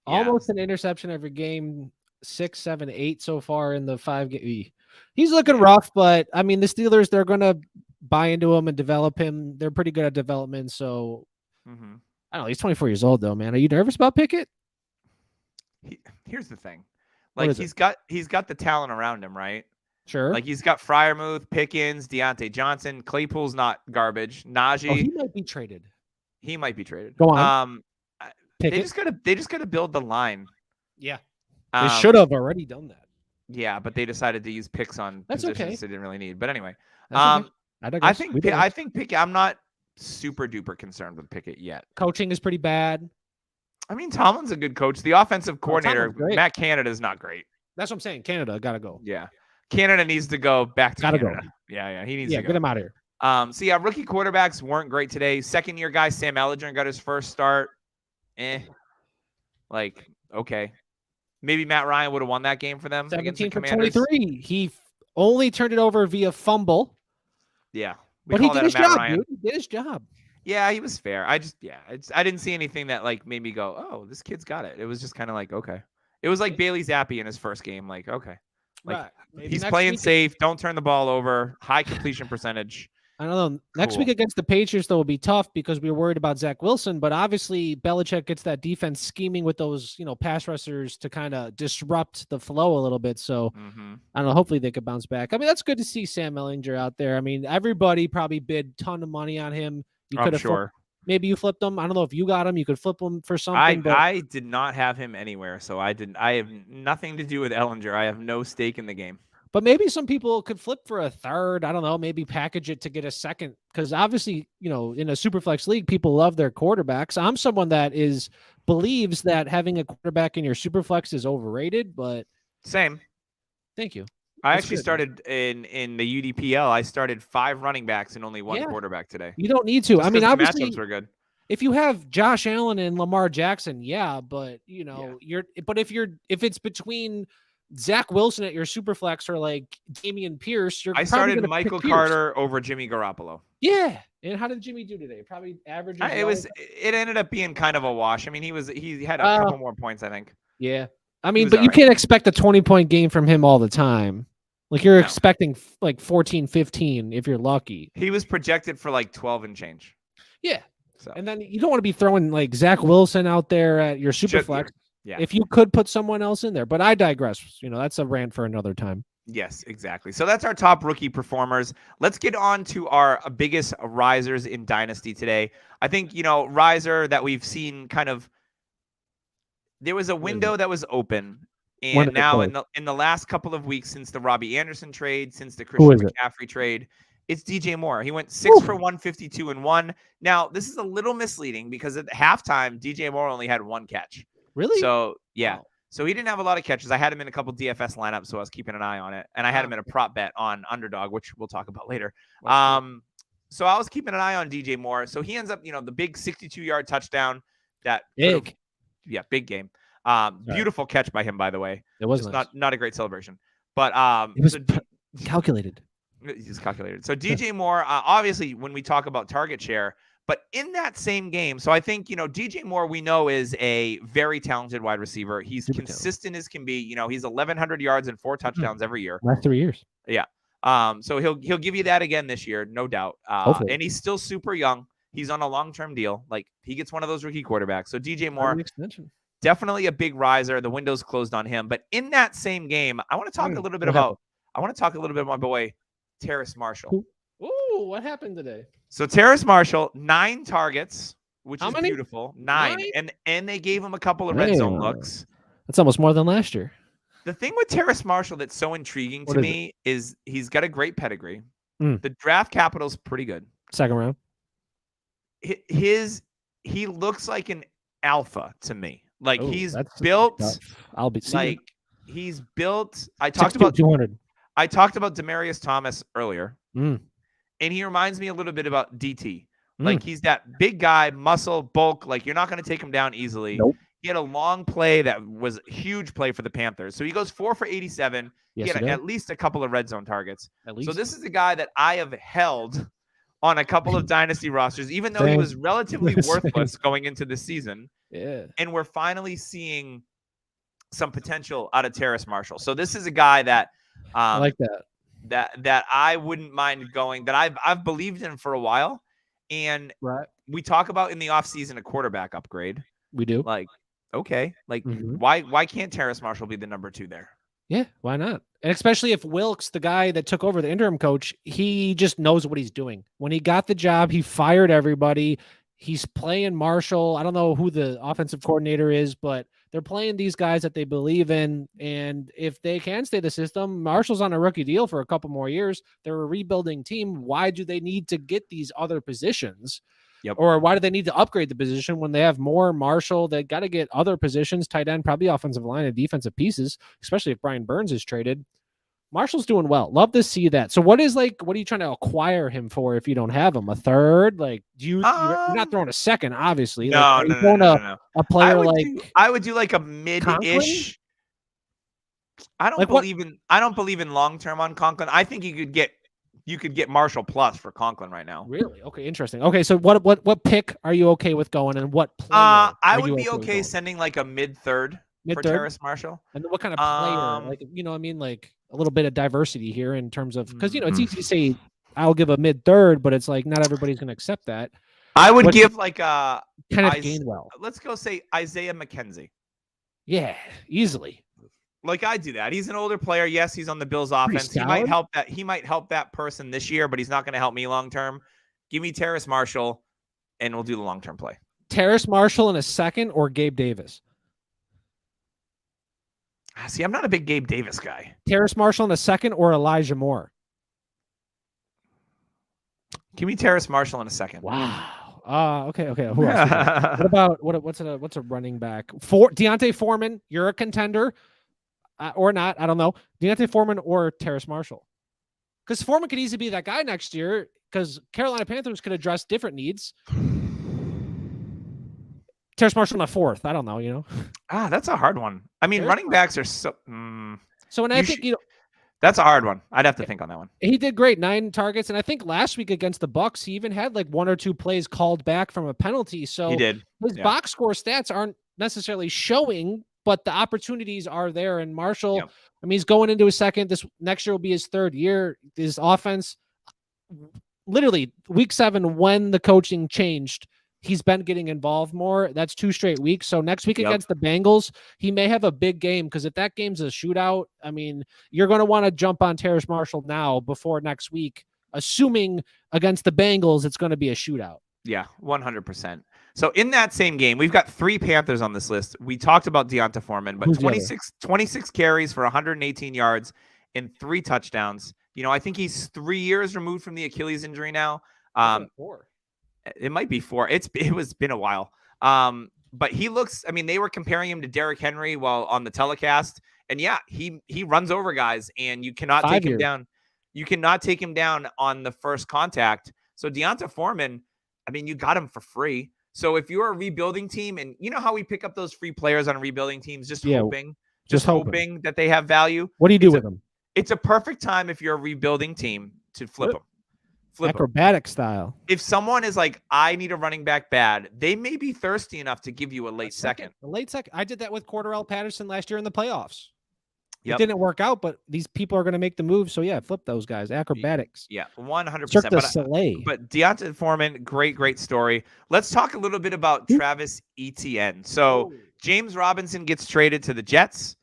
Almost an interception every game. 6, 7, 8 so far in the 5 game. He's looking rough, but the Steelers, they're gonna buy into him and develop him. They're pretty good at development. So I don't know. He's 24 years old though, man. Are you nervous about Pickett? Here's the thing. He's got the talent around him, right? Sure. Like he's got Fryermuth, Pickens, Deontay Johnson. Claypool's not garbage. Najee, Oh, he might be traded. he might be traded. Go on. They just gotta build the line. Yeah. They should have already done that. Yeah, but they decided to use picks on That's positions okay. they didn't really need. But anyway, That's okay. I think Pickett. I'm not super duper concerned with Pickett yet. Coaching is pretty bad. I mean, Tomlin's a good coach. The offensive coordinator, Matt Canada, is not great. That's what I'm saying. Canada gotta go. Yeah, Canada needs to go back to Canada. Go. Yeah, he needs to go. Get him out of here. So yeah, rookie quarterbacks weren't great today. Second year guy Sam Ellinger got his first start. Like okay. Maybe Matt Ryan would have won that game for them. 17 for 23. He only turned it over via fumble. Yeah. But he did his job, dude. He did his job. Yeah, he was fair. I didn't see anything that like made me go, oh, this kid's got it. It was just kind of like, okay. It was like Bailey Zappi in his first game. Like, okay. Like, he's playing safe. Don't turn the ball over. High completion percentage. I don't know. Next week against the Patriots, though, will be tough because we were worried about Zach Wilson. But obviously, Belichick gets that defense scheming with those, pass rushers to kind of disrupt the flow a little bit. So, I don't know. Hopefully, they could bounce back. I mean, that's good to see Sam Ellinger out there. I mean, everybody probably bid a ton of money on him. You could have maybe you flipped him. I don't know if you got him. You could flip him for something. I did not have him anywhere, so I didn't. I have nothing to do with Ellinger. I have no stake in the game. But maybe some people could flip for a third. I don't know. Maybe package it to get a second. Because obviously, in a Superflex league, people love their quarterbacks. I'm someone that believes that having a quarterback in your Superflex is overrated. But same. Thank you. I actually started in the UDPL. I started 5 running backs and only 1 quarterback today. You don't need to. Just I mean, obviously, matchups were good. If you have Josh Allen and Lamar Jackson, but if it's between Zach Wilson at your Superflex or like Dameon Pierce, I started Michael Carter over Jimmy Garoppolo. Yeah. And how did Jimmy do today? Probably average. It ended up being kind of a wash. I mean, he had a couple more points, I think. Yeah. I mean, but you can't expect a 20-point game from him all the time. Like you're expecting like 14, 15 if you're lucky. He was projected for like 12 and change. Yeah. So. And then you don't want to be throwing like Zach Wilson out there at your Superflex. Yeah. If you could put someone else in there, but I digress. That's a rant for another time. Yes, exactly. So that's our top rookie performers. Let's get on to our biggest risers in Dynasty today. I think, riser that we've seen kind of, there was a window that was open. And now in the last couple of weeks since the Robbie Anderson trade, since the Christian McCaffrey trade, it's DJ Moore. He went 6 for 152 and 1. Now, this is a little misleading because at halftime, DJ Moore only had 1 catch. Really? So, yeah. Wow. So he didn't have a lot of catches. I had him in a couple DFS lineups, so I was keeping an eye on it. And I had him in a prop bet on Underdog, which we'll talk about later. So I was keeping an eye on DJ Moore. So he ends up, the big 62-yard touchdown. Big game. Beautiful catch by him, by the way. It was nice. not a great celebration. But it was calculated. He's calculated. So DJ Moore, obviously, when we talk about target share, but in that same game, so I think, DJ Moore, we know is a very talented wide receiver. He's consistent as can be. He's 1,100 yards and 4 touchdowns every year. Last 3 years. Yeah. So he'll give you that again this year, no doubt. And he's still super young. He's on a long-term deal. Like he gets one of those rookie quarterbacks. So DJ Moore, definitely a big riser. The window's closed on him. But in that same game, I want to talk a little bit about my boy Terrace Marshall. Ooh, what happened today? So Terrace Marshall, 9 targets, which is beautiful. 9. And they gave him a couple of red zone looks. That's almost more than last year. The thing with Terrace Marshall that's so intriguing to me is he's got a great pedigree. The draft capital's pretty good. Second round. He looks like an alpha to me. Like he's built. I'll be like he's built. I talked about 200. I talked about Demaryius Thomas earlier. And he reminds me a little bit about DT. Like he's that big guy, muscle, bulk. Like you're not going to take him down easily. Nope. He had a long play that was a huge play for the Panthers. So he goes 4 for 87. He had at least a couple of red zone targets. So this is a guy that I have held on a couple of dynasty rosters, even though he was relatively worthless going into the season. Yeah. And we're finally seeing some potential out of Terrace Marshall. So this is a guy that I like that I wouldn't mind going, that I've believed in for a while. And we talk about in the offseason a quarterback upgrade. We do. Like, okay. Like why can't Terrace Marshall be the number 2 there? Yeah, why not? And especially if Wilkes, the guy that took over the interim coach, he just knows what he's doing. When he got the job, he fired everybody. He's playing Marshall. I don't know who the offensive coordinator is, but they're playing these guys that they believe in. And if they can stay the system, Marshall's on a rookie deal for a couple more years. They're a rebuilding team. Why do they need to get these other positions? Yep. Or why do they need to upgrade the position when they have more Marshall? They got to get other positions, tight end, probably offensive line and defensive pieces, especially if Brian Burns is traded. Marshall's doing well. Love to see that. So what are you trying to acquire him for if you don't have him? A third? Like, you're not throwing a second, obviously. No, no. A player I would do like a mid-ish. I don't believe in long-term on Conklin. I think you could get Marshall plus for Conklin right now. Really? Okay, interesting. Okay, so what pick are you okay with going, and what player? I would be okay sending like a mid-third for Terrace Marshall. And what kind of player? Like, you know what I mean? Like a little bit of diversity here in terms of, because it's easy to say I'll give a mid-third, but it's like not everybody's going to accept that. I would give like a Kenneth Gainwell. Let's go say Isaiah McKenzie. Yeah, easily. Like I do that. He's an older player. Yes, he's on the Bills offense. He might help that person this year, but he's not going to help me long term. Give me Terrace Marshall, and we'll do the long term play. Terrace Marshall in a second, or Gabe Davis? See, I'm not a big Gabe Davis guy. Terrace Marshall in a second, or Elijah Moore? Give me Terrace Marshall in a second. Wow. Okay. Who else? What about what's a running back? Deontay Foreman. You're a contender. Or not, I don't know. Deontay Foreman or Terrace Marshall. Because Foreman could easily be that guy next year, because Carolina Panthers could address different needs. Terrace Marshall in a fourth. I don't know, that's a hard one. I mean, running backs are so... So when I think, that's a hard one. I'd have to think on that one. He did great, 9 targets. And I think last week against the Bucs, he even had like 1 or 2 plays called back from a penalty. So he did. His box score stats aren't necessarily showing, but the opportunities are there. And Marshall, I mean, he's going into his second. This next year will be his third year. His offense, literally week 7, when the coaching changed, he's been getting involved more. That's 2 straight weeks. So next week against the Bengals, he may have a big game, because if that game's a shootout, I mean, you're going to want to jump on Terrace Marshall now before next week, assuming against the Bengals, it's going to be a shootout. Yeah, 100%. So in that same game, we've got 3 Panthers on this list. We talked about Deontay Foreman, but 26 carries for 118 yards and 3 touchdowns. I think he's 3 years removed from the Achilles injury now. 4. It might be 4. It was been a while. But he looks, I mean, they were comparing him to Derrick Henry while on the telecast. And yeah, he runs over guys, and you cannot take him down. You cannot take him down on the first contact. So Deontay Foreman, I mean, you got him for free. So if you're a rebuilding team, and you know how we pick up those free players on rebuilding teams, just hoping that they have value. What do you do with them? It's a perfect time if you're a rebuilding team to flip them. Acrobatic style. If someone is like, I need a running back bad, they may be thirsty enough to give you a late second. A late second. I did that with Cordarrelle Patterson last year in the playoffs. It didn't work out, but these people are going to make the move. So, yeah, flip those guys. Acrobatics. Yeah, 100%. But Deontay Foreman, great story. Let's talk a little bit about Travis Etienne. So, James Robinson gets traded to the Jets.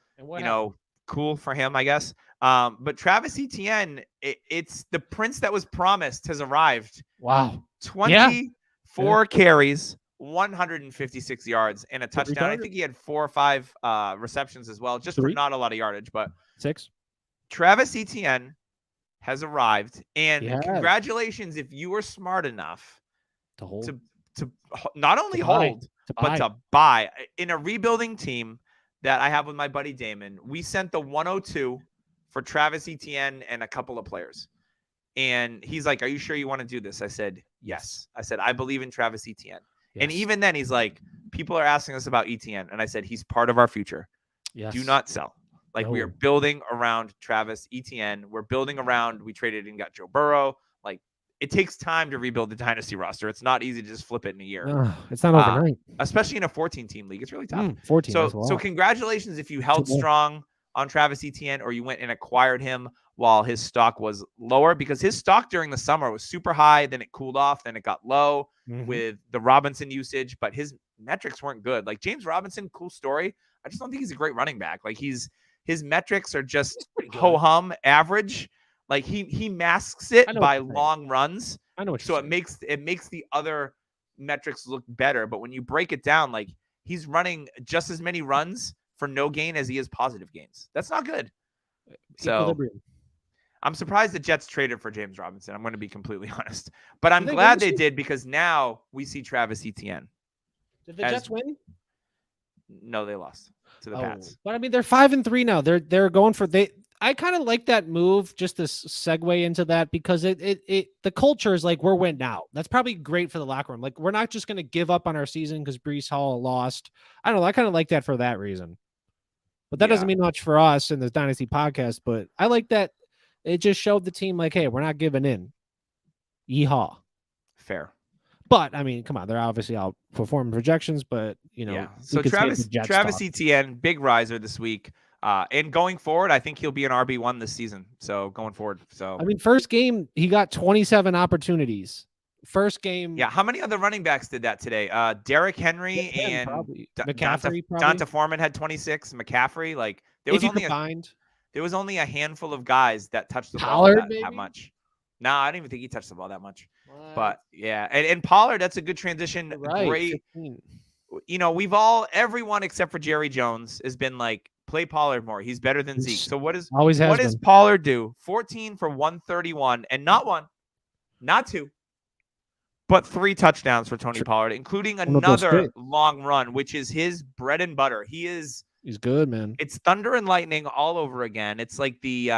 Cool for him, I guess. But Travis Etienne, it's the prince that was promised, has arrived. Wow. 24 carries, 156 yards, and a touchdown. I think he had 4 or 5 receptions as well, just for not a lot of yardage, but 6. Travis Etienne has arrived, and congratulations if you were smart enough to not only hold, but to buy. In a rebuilding team that I have with my buddy Damon, we sent the 102 for Travis Etienne and a couple of players. And he's like, are you sure you want to do this? I said, yes. I said, I believe in Travis Etienne. Yes. And even then he's like, people are asking us about Etienne. And I said, he's part of our future. Yes. Do not sell. We are building around Travis Etienne. We're building around, we traded and got Joe Burrow. It takes time to rebuild the dynasty roster. It's not easy to just flip it in a year. It's not overnight. Especially in a 14-team league. It's really tough. 14. So congratulations if you held strong on Travis Etienne, or you went and acquired him while his stock was lower, because his stock during the summer was super high. Then it cooled off. Then it got low with the Robinson usage, but his metrics weren't good. Like James Robinson, cool story. I just don't think he's a great running back. His his metrics are just He's pretty good. ho-hum average. Like he masks it I know what by you're saying. long runs. I know what So you're it saying. makes the other metrics look better. But when you break it down, like he's running just as many runs for no gain as he is positive gains. That's not good. So Equilibrium. I'm surprised the Jets traded for James Robinson. I'm going to be completely honest. But I'm Did they glad win this they week? did because now we see Travis Etienne. Did the as- Jets win? No, they lost to the Pats. But I mean, they're 5-3 now. They're going for I kind of like that move, just to segue into that, because the culture is like, we're winning now. That's probably great for the locker room. Like, we're not just going to give up on our season because Breece Hall lost. I don't know. I kind of like that for that reason. But that doesn't mean much for us in this Dynasty podcast. But I like that it just showed the team like, hey, we're not giving in. Yeehaw. Fair. But I mean, come on, they're obviously outperforming projections, but you know, Yeah. we So could say it's Travis the Jets talk. Etienne, big riser this week. And going forward, I think he'll be an RB1 this season. So going forward. So I mean, first game, he got 27 opportunities. First game. yeah. How many other running backs did that today? Derrick Henry and McCaffrey. Donta Foreman had 26. McCaffrey, like there If was you only combined. there was only a handful of guys that touched the Pollard, ball that maybe? much. No, I didn't even think he touched the ball that much. What? But yeah, and Pollard, that's a good transition. Right, Great. 15. You know, everyone except for Jerry Jones has been like, play Pollard more. He's better than Zeke. So what does Pollard do? 14 for 131, and not one, not two, but 3 touchdowns for Tony Pollard, including another long run, which is his bread and butter. He's good, man. It's thunder and lightning all over again. It's like the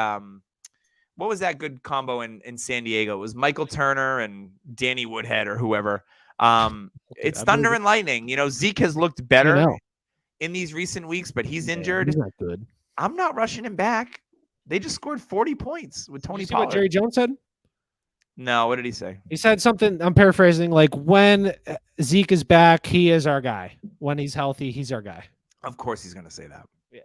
what was that good combo in San Diego? It was Michael Turner and Danny Woodhead or whoever. It's thunder and lightning. You know, Zeke has looked better in these recent weeks, but he's injured. He's not good. I'm not rushing him back. They just scored 40 points with Tony Pollard. Pollard. What Jerry Jones said? No, what did he say? He said something, I'm paraphrasing, like, when Zeke is back, he is our guy. When he's healthy, he's our guy. Of course he's going to say that. Yeah.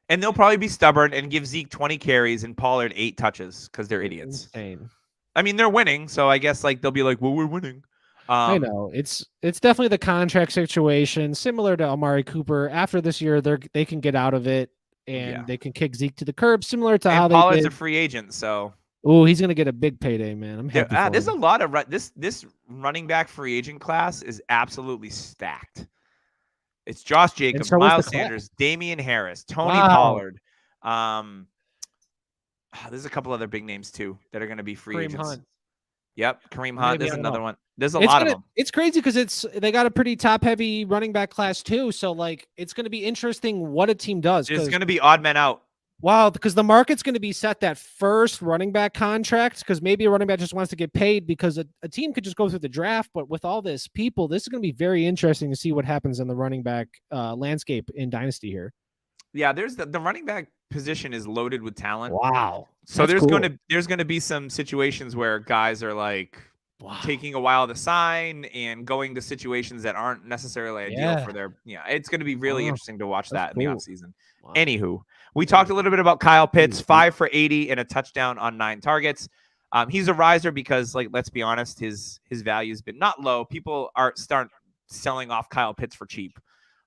And they'll probably be stubborn and give Zeke 20 carries and Pollard 8 touches because they're idiots. Insane. I mean, they're winning, so I guess like they'll be like, well, we're winning. I know. It's definitely the contract situation, similar to Amari Cooper. After this year, they can get out of it and they can kick Zeke to the curb, similar to how Pollard's they did. A free agent, so he's gonna get a big payday, man. I'm happy. There's a lot of this running back free agent class is absolutely stacked. It's Josh Jacobs, Miles Sanders, Damian Harris, Tony Pollard. There's a couple other big names too that are going to be free agents. Hunt. Yep, Kareem Hunt. There's another one. There's a lot of them. It's crazy because they got a pretty top-heavy running back class too. So like, it's going to be interesting what a team does. There's going to be odd men out. Wow, because the market's going to be set that first running back contract because maybe a running back just wants to get paid because a team could just go through the draft. But with all this people, this is going to be very interesting to see what happens in the running back landscape in Dynasty here. Yeah, there's the running back position is loaded with talent. Wow. So there's going to be some situations where guys are like taking a while to sign and going to situations that aren't necessarily ideal for their. Yeah, it's going to be really interesting to watch that in the offseason. Wow. Anywho, we talked a little bit about Kyle Pitts, 5 for 80 and a touchdown on 9 targets. He's a riser because, like, let's be honest, his value has been not low. People start selling off Kyle Pitts for cheap.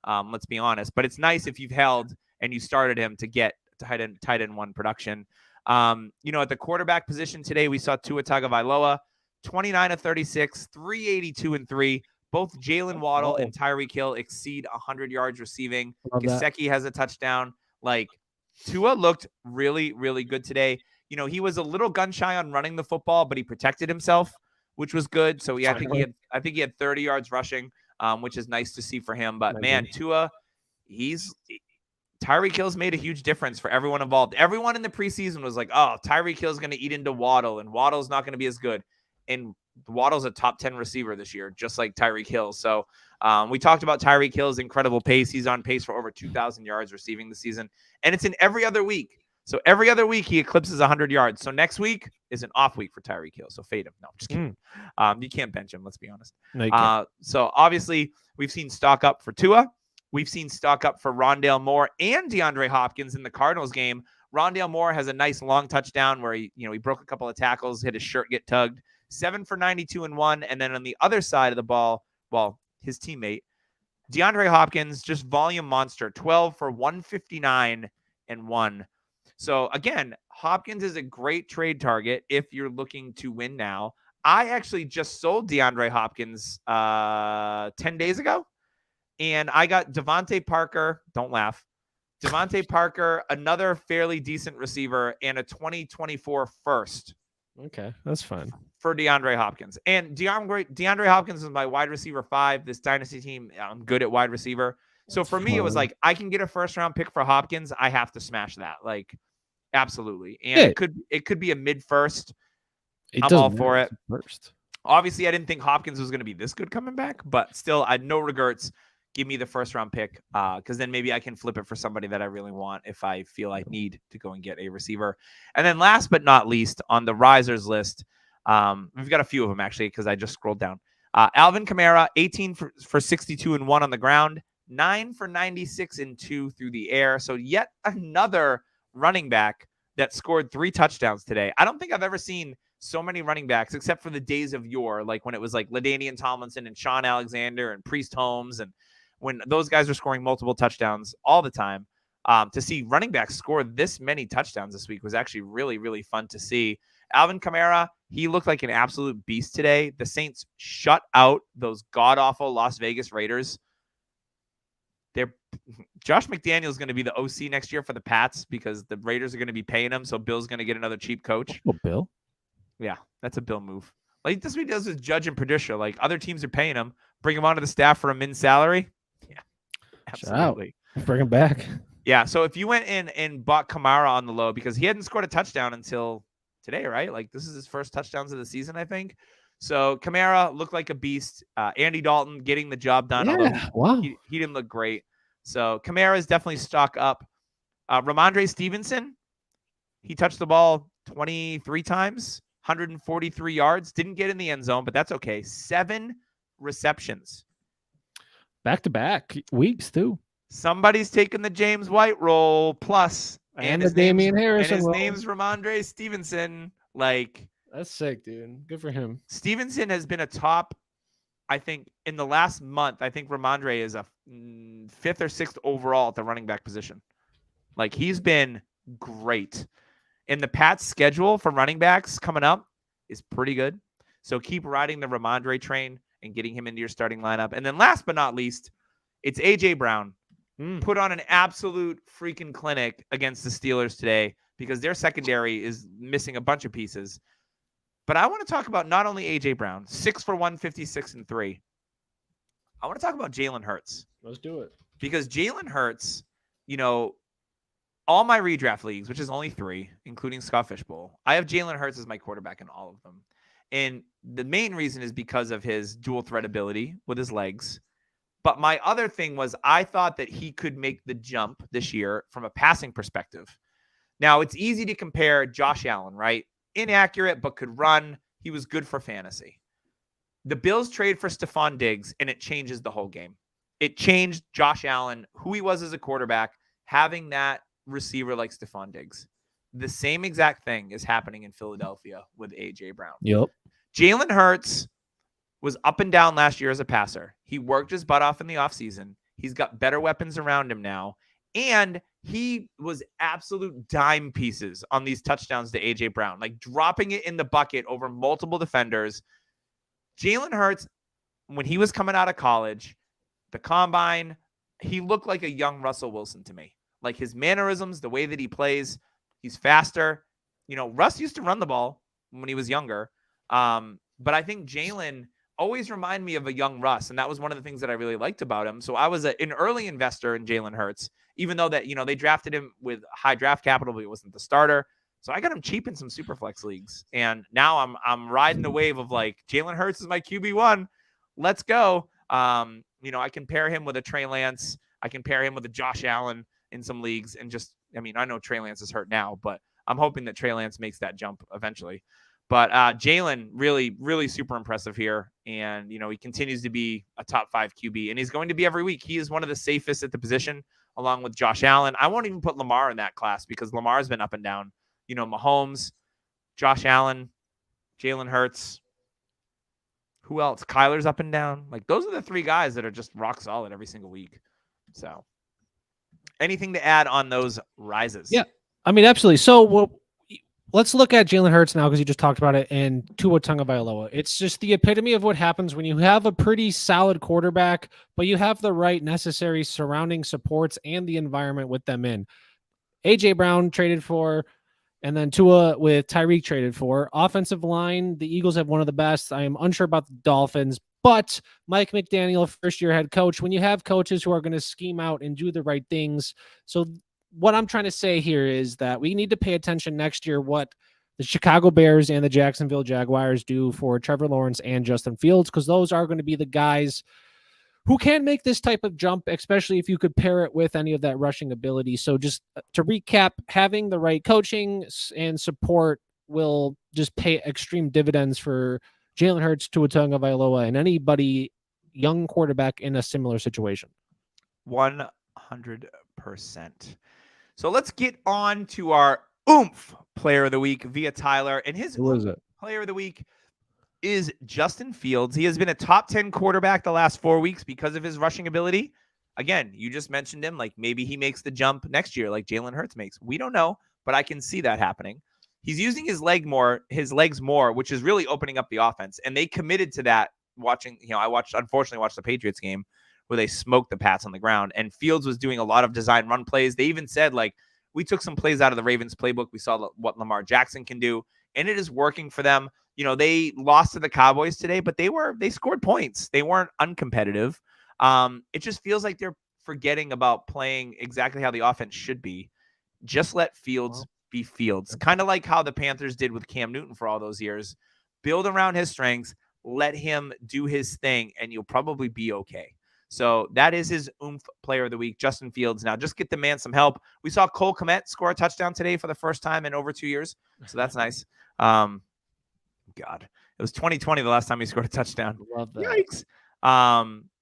Let's be honest, but it's nice if you've held and you started him to get tight end 1 production. You know, at the quarterback position today, we saw Tua Tagovailoa, 29 of 36, 382 and 3. Both Jalen Waddle and Tyreek Hill exceed 100 yards receiving. Gesicki has a touchdown. Like, Tua looked really, really good today. You know, he was a little gun shy on running the football, but he protected himself, which was good. So I think he had 30 yards rushing, which is nice to see for him. But man, Tua, Tyreek Hill's made a huge difference for everyone involved. Everyone in the preseason was like, oh, Tyreek Hill's going to eat into Waddle, and Waddle's not going to be as good. And Waddle's a top 10 receiver this year, just like Tyreek Hill. So we talked about Tyreek Hill's incredible pace. He's on pace for over 2,000 yards receiving this season. And it's in every other week. So every other week he eclipses 100 yards. So next week is an off week for Tyreek Hill. So fade him. No, I'm just kidding. You can't bench him, let's be honest. No, so obviously we've seen stock up for Tua. We've seen stock up for Rondale Moore and DeAndre Hopkins in the Cardinals game. Rondale Moore has a nice long touchdown where he broke a couple of tackles, hit his shirt get tugged. 7 for 92 and 1. And then on the other side of the ball, well, his teammate, DeAndre Hopkins, just volume monster, 12 for 159 1. So again, Hopkins is a great trade target if you're looking to win now. I actually just sold DeAndre Hopkins 10 days ago, and I got Devontae Parker. Don't laugh. Devontae Parker, another fairly decent receiver, and a 2024 first. Okay, that's fine. For DeAndre Hopkins. And DeAndre Hopkins is my wide receiver 5. This dynasty team, I'm good at wide receiver. So for me, it was like, I can get a first round pick for Hopkins. I have to smash that. Like, absolutely. And it could be a mid first. I'm all for it. First. Obviously, I didn't think Hopkins was going to be this good coming back, but still, I had no regrets. Give me the first round pick, because then maybe I can flip it for somebody that I really want if I feel I need to go and get a receiver. And then last but not least, on the risers list, we've got a few of them actually, because I just scrolled down. Alvin Kamara, 18 for 62 and 1 on the ground, 9 for 96 and 2 through the air. So yet another running back that scored 3 touchdowns today. I don't think I've ever seen so many running backs, except for the days of yore, like when it was like LaDainian Tomlinson and Sean Alexander and Priest Holmes, and when those guys were scoring multiple touchdowns all the time. To see running backs score this many touchdowns this week was actually really, really fun to see. Alvin Kamara, he looked like an absolute beast today. The Saints shut out those god-awful Las Vegas Raiders. Josh McDaniels is going to be the OC next year for the Pats because the Raiders are going to be paying him, so Bill's going to get another cheap coach. Oh, Bill? Yeah, that's a Bill move. Like, this is what he does with Judge and Patricia. Like, other teams are paying him. Bring him onto the staff for a min salary. Yeah, absolutely. Bring him back. Yeah, so if you went in and bought Kamara on the low, because he hadn't scored a touchdown until today, right? Like, this is his first touchdowns of the season, I think. So Kamara looked like a beast. Andy Dalton getting the job done. Yeah, wow. He didn't look great. So Kamara is definitely stock up. Ramondre Stevenson, he touched the ball 23 times, 143 yards. Didn't get in the end zone, but that's okay. 7 receptions. Back-to-back weeks, too. Somebody's taking the James White role plus. And the Damian Harrison. And his name's Ramondre Stevenson. Like, that's sick, dude. Good for him. Stevenson has been a top, I think, in the last month. I think Ramondre is a 5th or 6th overall at the running back position. Like, he's been great. And the Pats' schedule for running backs coming up is pretty good. So keep riding the Ramondre train and getting him into your starting lineup. And then last but not least, it's A.J. Brown. Put on an absolute freaking clinic against the Steelers today because their secondary is missing a bunch of pieces. But I want to talk about not only A.J. Brown, 6 for 156 and 3. I want to talk about Jalen Hurts. Let's do it. Because Jalen Hurts, you know, all my redraft leagues, which is only 3, including Scott Fishbowl, I have Jalen Hurts as my quarterback in all of them. And the main reason is because of his dual threat ability with his legs. But my other thing was I thought that he could make the jump this year from a passing perspective. Now, it's easy to compare Josh Allen, right? Inaccurate, but could run. He was good for fantasy. The Bills trade for Stephon Diggs, and it changes the whole game. It changed Josh Allen, who he was as a quarterback, having that receiver like Stephon Diggs. The same exact thing is happening in Philadelphia with A.J. Brown. Yep. Jalen Hurts was up and down last year as a passer. He worked his butt off in the offseason. He's got better weapons around him now. And he was absolute dime pieces on these touchdowns to A.J. Brown, like dropping it in the bucket over multiple defenders. Jalen Hurts, when he was coming out of college, the combine, he looked like a young Russell Wilson to me. Like his mannerisms, the way that he plays, he's faster. You know, Russ used to run the ball when he was younger. But I think Jalen always remind me of a young Russ. And that was one of the things that I really liked about him. So I was an early investor in Jalen Hurts, even though that, you know, they drafted him with high draft capital, but he wasn't the starter. So I got him cheap in some Superflex leagues. And now I'm riding the wave of like Jalen Hurts is my QB1. Let's go. You know, I can pair him with a Trey Lance. I can pair him with a Josh Allen in some leagues. And just, I mean, I know Trey Lance is hurt now, but I'm hoping that Trey Lance makes that jump eventually. But Jalen, really, really super impressive here. And, you know, he continues to be a top 5 QB, and he's going to be every week. He is one of the safest at the position, along with Josh Allen. I won't even put Lamar in that class because Lamar's been up and down. You know, Mahomes, Josh Allen, Jalen Hurts. Who else? Kyler's up and down. Like, those are the 3 guys that are just rock solid every single week. So, Anything to add on those rises? Yeah, I mean, absolutely. So let's look at Jalen Hurts now because you just talked about it, and Tua Tagovailoa. It's just the epitome of what happens when you have a pretty solid quarterback, but you have the right necessary surrounding supports and the environment with them in. AJ Brown traded for, and then Tua with Tyreek traded for. Offensive line, the Eagles have one of the best. I am unsure about the Dolphins, but Mike McDaniel, first year head coach, when you have coaches who are going to scheme out and do the right things. So what I'm trying to say here is that we need to pay attention next year what the Chicago Bears and the Jacksonville Jaguars do for Trevor Lawrence and Justin Fields, because those are going to be the guys who can make this type of jump, especially if you could pair it with any of that rushing ability. So just to recap, having the right coaching and support will just pay extreme dividends for Jalen Hurts, Tua Tagovailoa, and anybody young quarterback in a similar situation. 100%. So let's get on to our oomph player of the week via Tyler. And his player of the week is Justin Fields. He has been a top 10 quarterback the last 4 weeks because of his rushing ability. Again, you just mentioned him. Like maybe he makes the jump next year like Jalen Hurts makes. We don't know, but I can see that happening. He's using his legs more, which is really opening up the offense. And they committed to that watching, I unfortunately watched the Patriots game where they smoked the Pats on the ground, and Fields was doing a lot of design run plays. They even said, like, we took some plays out of the Ravens playbook. We saw what Lamar Jackson can do, and it is working for them. They lost to the Cowboys today, but they scored points. They weren't uncompetitive. It just feels like they're forgetting about playing exactly how the offense should be. Just let Fields be Fields. Kind of like how the Panthers did with Cam Newton for all those years. Build around his strengths. Let him do his thing, and you'll probably be okay. So that is his oomph player of the week, Justin Fields. Now, just get the man some help. We saw Cole Kmet score a touchdown today for the first time in over 2 years. So that's nice. God, it was 2020 the last time he scored a touchdown. Love that. Yikes.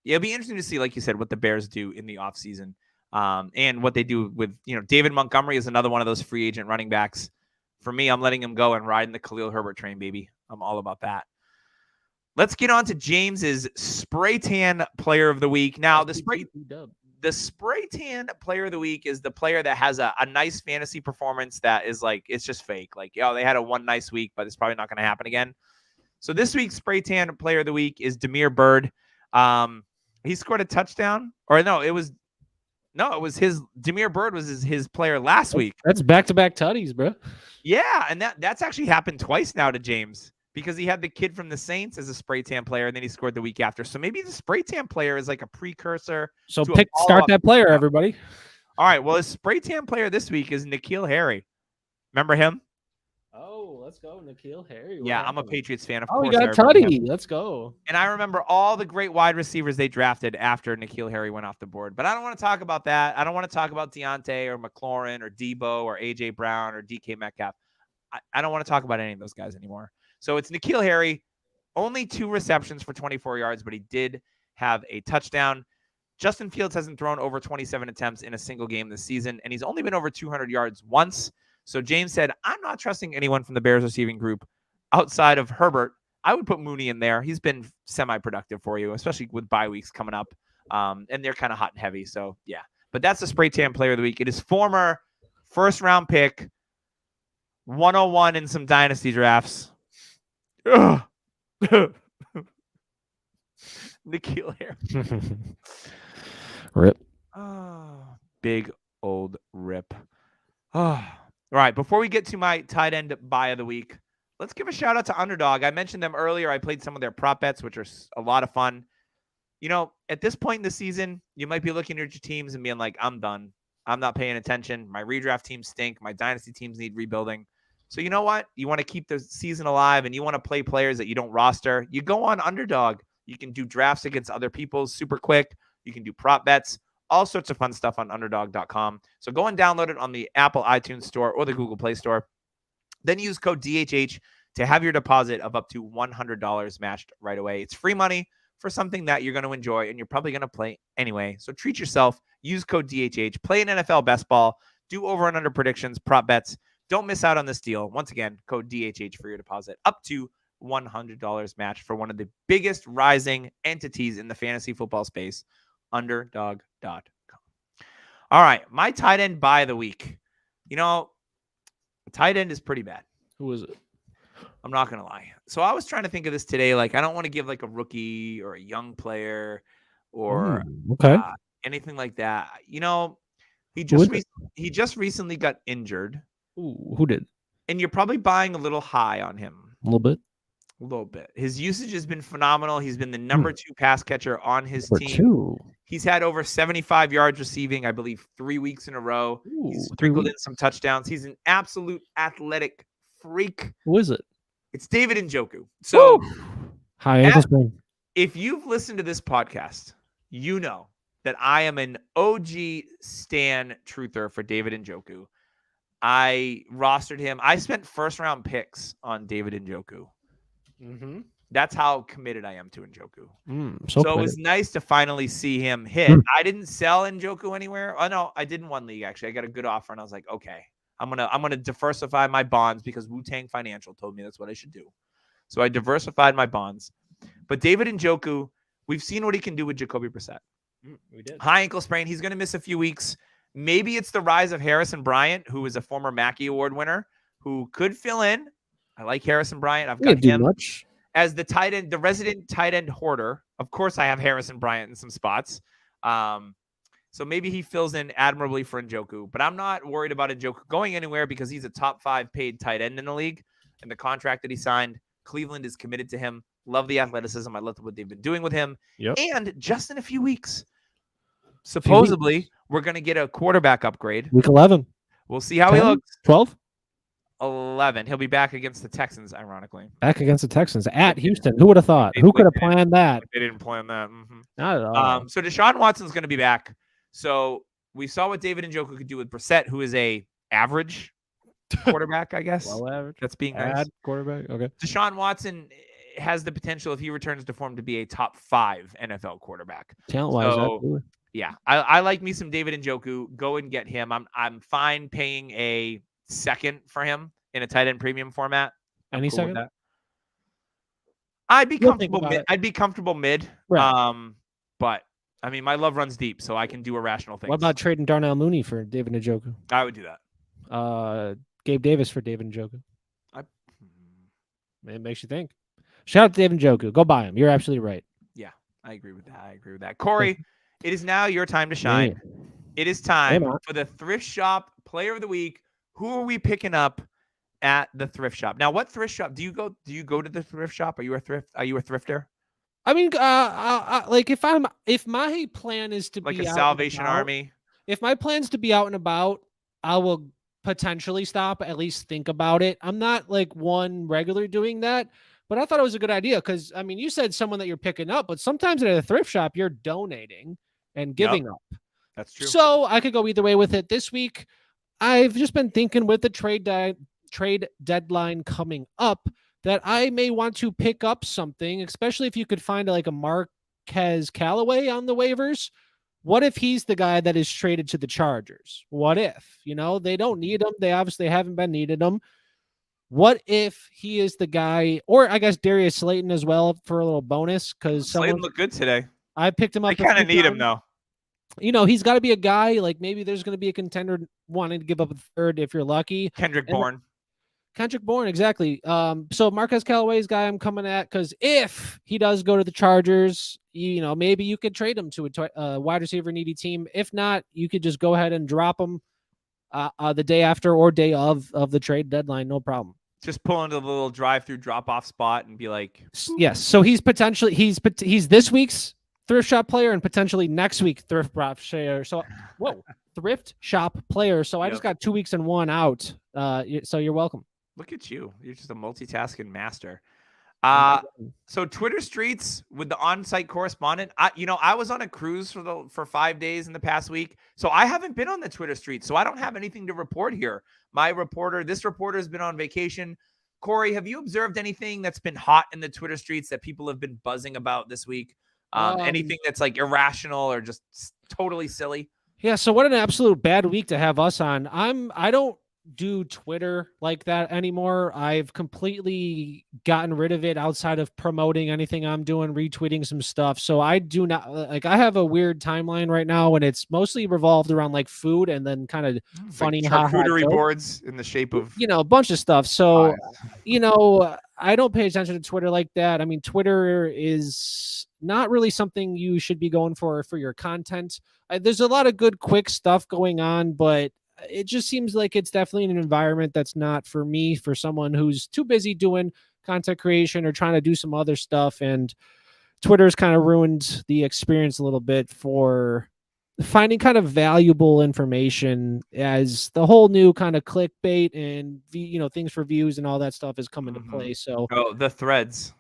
It'll be interesting to see, like you said, what the Bears do in the offseason and what they do with, David Montgomery is another one of those free agent running backs. For me, I'm letting him go and riding the Khalil Herbert train, baby. I'm all about that. Let's get on to James's spray tan player of the week. Now, the spray tan player of the week is the player that has a nice fantasy performance that is like, it's just fake. Like, they had a one nice week, but it's probably not going to happen again. So this week's spray tan player of the week is Damiere Byrd. He scored a touchdown, or it was Damiere Byrd was his player last week. That's back-to-back tutties, bro. Yeah, and that's actually happened twice now to James, because he had the kid from the Saints as a spray tan player, and then he scored the week after. So maybe the spray tan player is like a precursor. So start that player, everybody. All right. Well, his spray tan player this week is N'Keal Harry. Remember him? Oh, let's go, N'Keal Harry. Yeah, I'm a Patriots fan. Of course. We got Tutty. Let's go. And I remember all the great wide receivers they drafted after N'Keal Harry went off the board. But I don't want to talk about that. I don't want to talk about Deontay or McLaurin or Debo or A.J. Brown or DK Metcalf. I don't want to talk about any of those guys anymore. So it's N'Keal Harry, only 2 receptions for 24 yards, but he did have a touchdown. Justin Fields hasn't thrown over 27 attempts in a single game this season, and he's only been over 200 yards once. So James said, I'm not trusting anyone from the Bears receiving group outside of Herbert. I would put Mooney in there. He's been semi-productive for you, especially with bye weeks coming up. And they're kind of hot and heavy. So, yeah. But that's the spray tan player of the week. It is former first-round pick, 101 in some dynasty drafts. N'Keal Harry. Rip. Oh, big old rip. Oh. All right, before we get to my tight end buy of the week, let's give a shout out to Underdog. I mentioned them earlier. I played some of their prop bets, which are a lot of fun. At this point in the season, you might be looking at your teams and being like, I'm done. I'm not paying attention. My redraft teams stink. My dynasty teams need rebuilding. So you know what? You want to keep the season alive and you want to play players that you don't roster. You go on Underdog. You can do drafts against other people's super quick. You can do prop bets. All sorts of fun stuff on underdog.com. So go and download it on the Apple iTunes Store or the Google Play Store. Then use code DHH to have your deposit of up to $100 matched right away. It's free money for something that you're going to enjoy and you're probably going to play anyway. So treat yourself. Use code DHH. Play an NFL best ball. Do over and under predictions, prop bets. Don't miss out on this deal. Once again, code DHH for your deposit. Up to $100 matched for one of the biggest rising entities in the fantasy football space. Underdog.com. All right, my tight end buy of the week. You know, tight end is pretty bad. Who is it? I'm not gonna lie. So I was trying to think of this today. Like, I don't want to give like a rookie or a young player or Okay. anything like that. You know, he Who just is it? he just recently got injured, Ooh, who did? and you're probably buying a little high on him. A little bit. A little bit. His usage has been phenomenal. He's been the number 2 pass catcher on his Number team. 2. He's had over 75 yards receiving, I believe, 3 weeks in a row. Ooh, He's 3 sprinkled in weeks. some touchdowns. He's an absolute athletic freak. Who is it? It's David Njoku. So high ankle sprain. if you've listened to this podcast, you know that I am an OG stan truther for David Njoku. I rostered him. I spent first round picks on David Njoku. Mm-hmm. That's how committed I am to Njoku. So it was nice to finally see him hit. I didn't sell Njoku anywhere. Oh no, I did in one league actually. I got a good offer, and I was like, okay, I'm gonna diversify my bonds because Wu-Tang Financial told me that's what I should do. So I diversified my bonds. But David Njoku, we've seen what he can do with Jacoby Brissett. We did. High ankle sprain. He's going to miss a few weeks. Maybe it's the rise of Harrison Bryant, who is a former Mackey Award winner, who could fill in. I like Harrison Bryant. I've got him as the tight end, the resident tight end hoarder. Of course, I have Harrison Bryant in some spots. So maybe he fills in admirably for Njoku. But I'm not worried about Njoku going anywhere because he's a top 5 paid tight end in the league. And the contract that he signed, Cleveland is committed to him. Love the athleticism. I love what they've been doing with him. Yep. And just in a few weeks, supposedly, we're going to get a quarterback upgrade. Week 11. We'll see how he looks. 12? 11. He'll be back against the Texans, ironically. Back against the Texans at Houston. Who would have thought? Who could have planned that? They didn't plan that. Not at all. So Deshaun Watson's going to be back. So we saw what David Njoku could do with Brissett, who is a average quarterback, I guess. Well, average. That's being nice. Quarterback. Okay. Deshaun Watson has the potential, if he returns to form, to be a top 5 NFL quarterback. Talent-wise, so, yeah, I like me some David Njoku. Go and get him. I'm fine paying a second for him in a tight end premium format. Any second? I'd be comfortable mid. I'd be comfortable mid. Right. But I mean, my love runs deep, so I can do irrational things. What about trading Darnell Mooney for David Njoku? I would do that. Gabe Davis for David Njoku. It makes you think. Shout out to David Njoku. Go buy him. You're absolutely right. Yeah, I agree with that. Corey, it is now your time to shine. It is time for the Thrift Shop Player of the Week. Who are we picking up at the thrift shop? Now, what thrift shop do you go? Do you go to the thrift shop? Are you a thrifter? I mean, like if my plan is to like be a Salvation Army. If my plan's to be out and about, I will potentially stop, at least think about it. I'm not like one regular doing that, but I thought it was a good idea because I mean, you said someone that you're picking up, but sometimes at a thrift shop you're donating and giving up. That's true. So I could go either way with it. This week, I've just been thinking with the trade deadline coming up that I may want to pick up something, especially if you could find like a Marquez Callaway on the waivers. What if he's the guy that is traded to the Chargers? What if, they don't need him? They obviously haven't been needed him. What if he is the guy, or I guess Darius Slayton as well for a little bonus? Because Slayton looked good today. I picked him up. I kind of need him though. He's got to be a guy, like maybe there's going to be a contender wanting to give up a third if you're lucky. Kendrick Bourne, exactly. So Marquez Callaway's guy I'm coming at because if he does go to the Chargers, maybe you could trade him to a wide receiver needy team. If not, you could just go ahead and drop him the day after or day of the trade deadline. No problem. Just pull into the little drive-through drop-off spot and be like, yes. So he's this week's thrift shop player and potentially next week thrift shop player. So thrift shop player. So I just got 2 weeks and one out. So you're welcome. Look at you. You're just a multitasking master. So Twitter streets with the on-site correspondent. I was on a cruise for 5 days in the past week, so I haven't been on the Twitter streets. So I don't have anything to report here. This reporter has been on vacation. Corey, have you observed anything that's been hot in the Twitter streets that people have been buzzing about this week? Anything that's like irrational or just totally silly? Yeah. So what an absolute bad week to have us on. I don't do Twitter like that anymore. I've completely gotten rid of it outside of promoting anything I'm doing, retweeting some stuff. So I do not like, I have a weird timeline right now and it's mostly revolved around like food and then kind of It's like funny haha charcuterie jokes, boards in the shape of a bunch of stuff. So, pies. I don't pay attention to Twitter like that. I mean, Twitter is not really something you should be going for your content. There's a lot of good, quick stuff going on, but it just seems like it's definitely an environment that's not for me, for someone who's too busy doing content creation or trying to do some other stuff. And Twitter's kind of ruined the experience a little bit for finding kind of valuable information as the whole new kind of clickbait and things for views and all that stuff is coming to Mhm. play. So Oh, the threads.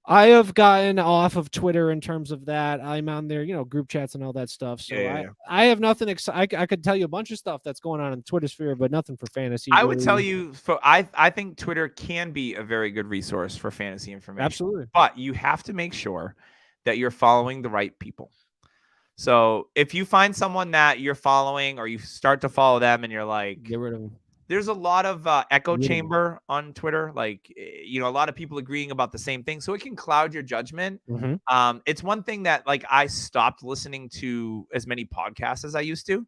I have gotten off of Twitter in terms of that. I'm on there, group chats and all that stuff. Yeah, So yeah, I yeah. I have nothing I could tell you a bunch of stuff that's going on in the Twitter sphere, but nothing for fantasy I would tell really. you, I think Twitter can be a very good resource for fantasy information, Absolutely. but you have to make sure that you're following the right people. So if you find someone that you're following or you start to follow them and you're like, Get rid of them. there's a lot of echo Get 'em. chamber on Twitter, like a lot of people agreeing about the same thing, so it can cloud your judgment. Mhm. It's one thing that like I stopped listening to as many podcasts as I used to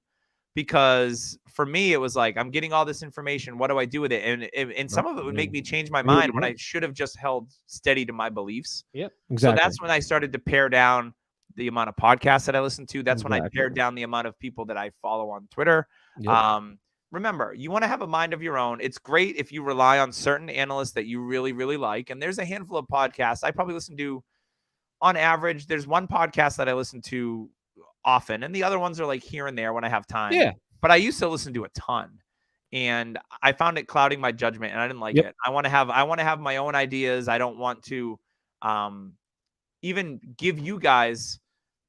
because for me it was like I'm getting all this information. What do I do with it? And some of it would make me change my mind when I should have just held steady to my beliefs. Yep. So Exactly. that's when I started to pare down the amount of podcasts that I listen to. That's when I Exactly. pared down the amount of people that I follow on Twitter. Yep. Remember, you want to have a mind of your own. It's great if you rely on certain analysts that you really, really like. And there's a handful of podcasts I probably listen to on average. There's one podcast that I listen to often, and the other ones are like here and there when I have time. Yeah. But I used to listen to a ton. And I found it clouding my judgment and I didn't like Yep. it. I want to have my own ideas. I don't want to um even give you guys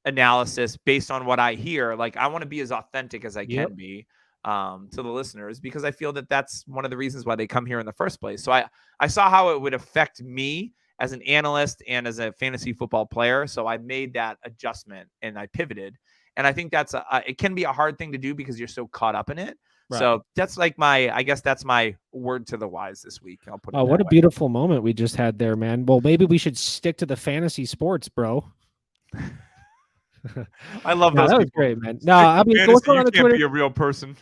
analysis based on what I hear. Like I want to be as authentic as I Yep. can be to the listeners because I feel that that's one of the reasons why they come here in the first place. So I saw how it would affect me as an analyst and as a fantasy football player. So I made that adjustment and I pivoted. And I think that's it can be a hard thing to do because you're so caught up in it. Right. So that's like I guess that's my word to the wise this week. I'll put it Oh, what a that way. beautiful moment we just had there, man. Well, maybe we should stick to the fantasy sports, bro. I love No, those that was people. great, man. No, I mean, what's going on you on can't be Twitter? a real person.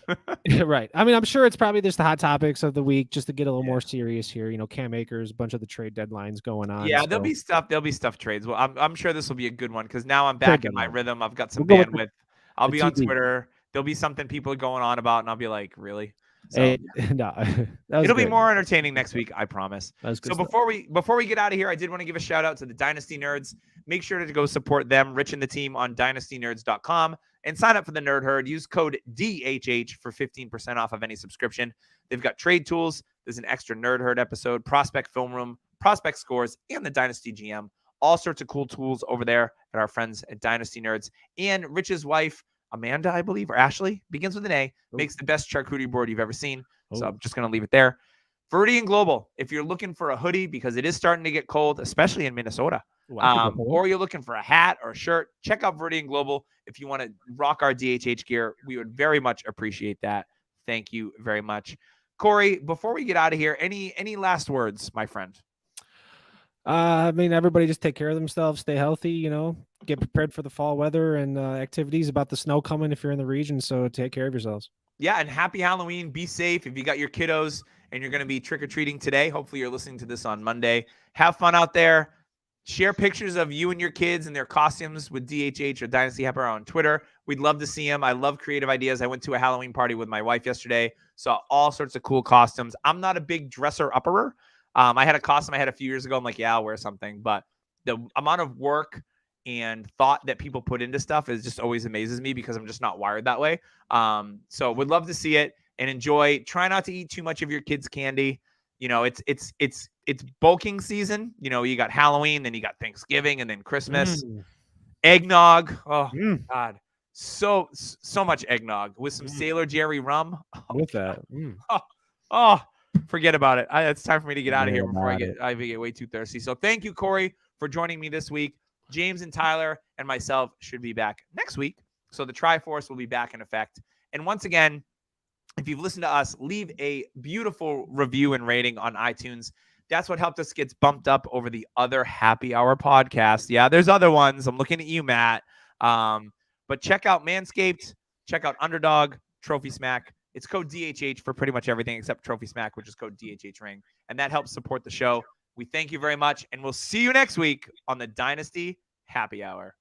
Right. I mean, I'm sure it's probably just the hot topics of the week, just to get a little more serious here. Cam Akers, a bunch of the trade deadlines going on. Yeah, so. there'll be stuff trades. Well, I'm sure this will be a good one because now I'm Trade back in my deadline. rhythm. I've got some We'll go with bandwidth. I'll the be on TD. Twitter. There'll be something people are going on about, and I'll be like, really? So Hey, no, that was it'll be great. more entertaining next week, I promise. That was good So stuff. before we get out of here, I did want to give a shout out to the Dynasty Nerds. Make sure to go support them, Rich and the team on dynastynerds.com, and sign up for the Nerd Herd. Use code DHH for 15% off of any subscription. They've got trade tools. There's an extra Nerd Herd episode, prospect film room, prospect scores, and the Dynasty GM. All sorts of cool tools over there at our friends at Dynasty Nerds. And Rich's wife, Amanda, I believe, or Ashley, begins with an A, makes the best charcuterie board you've ever seen. So I'm just going to leave it there. Viridian Global, if you're looking for a hoodie because it is starting to get cold, especially in Minnesota, or you're looking for a hat or a shirt, check out Viridian Global. If you want to rock our DHH gear, we would very much appreciate that. Thank you very much. Corey, before we get out of here, any last words, my friend? I mean, everybody just take care of themselves, stay healthy, get prepared for the fall weather and activities about the snow coming if you're in the region. So take care of yourselves. Yeah, and happy Halloween. Be safe. If you got your kiddos and you're going to be trick-or-treating today, hopefully you're listening to this on Monday. Have fun out there. Share pictures of you and your kids and their costumes with DHH or Dynasty Hepper on Twitter. We'd love to see them. I love creative ideas. I went to a Halloween party with my wife yesterday, saw all sorts of cool costumes. I'm not a big dresser-upperer. I had a costume I had a few years ago. I'm like, yeah, I'll wear something. But the amount of work and thought that people put into stuff is just always amazes me because I'm just not wired that way. So would love to see it and enjoy. Try not to eat too much of your kids' candy. It's bulking season. You got Halloween, then you got Thanksgiving, and then Christmas. Eggnog. Oh God, so much eggnog with some Sailor Jerry rum. With that. Oh, forget about it. It's time for me to get out of here before I get way too thirsty. So thank you, Corey, for joining me this week. James and Tyler and myself should be back next week. So the Triforce will be back in effect. And once again, If you've listened to us, leave a beautiful review and rating on iTunes. That's what helped us get bumped up over the other happy hour podcast. Yeah, there's other ones. I'm looking at you, Matt. But check out Manscaped, check out Underdog, Trophy Smack. It's code DHH for pretty much everything except Trophy Smack, which is code DHH Ring. And that helps support the show. We thank you very much, and we'll see you next week on the Dynasty Happy Hour.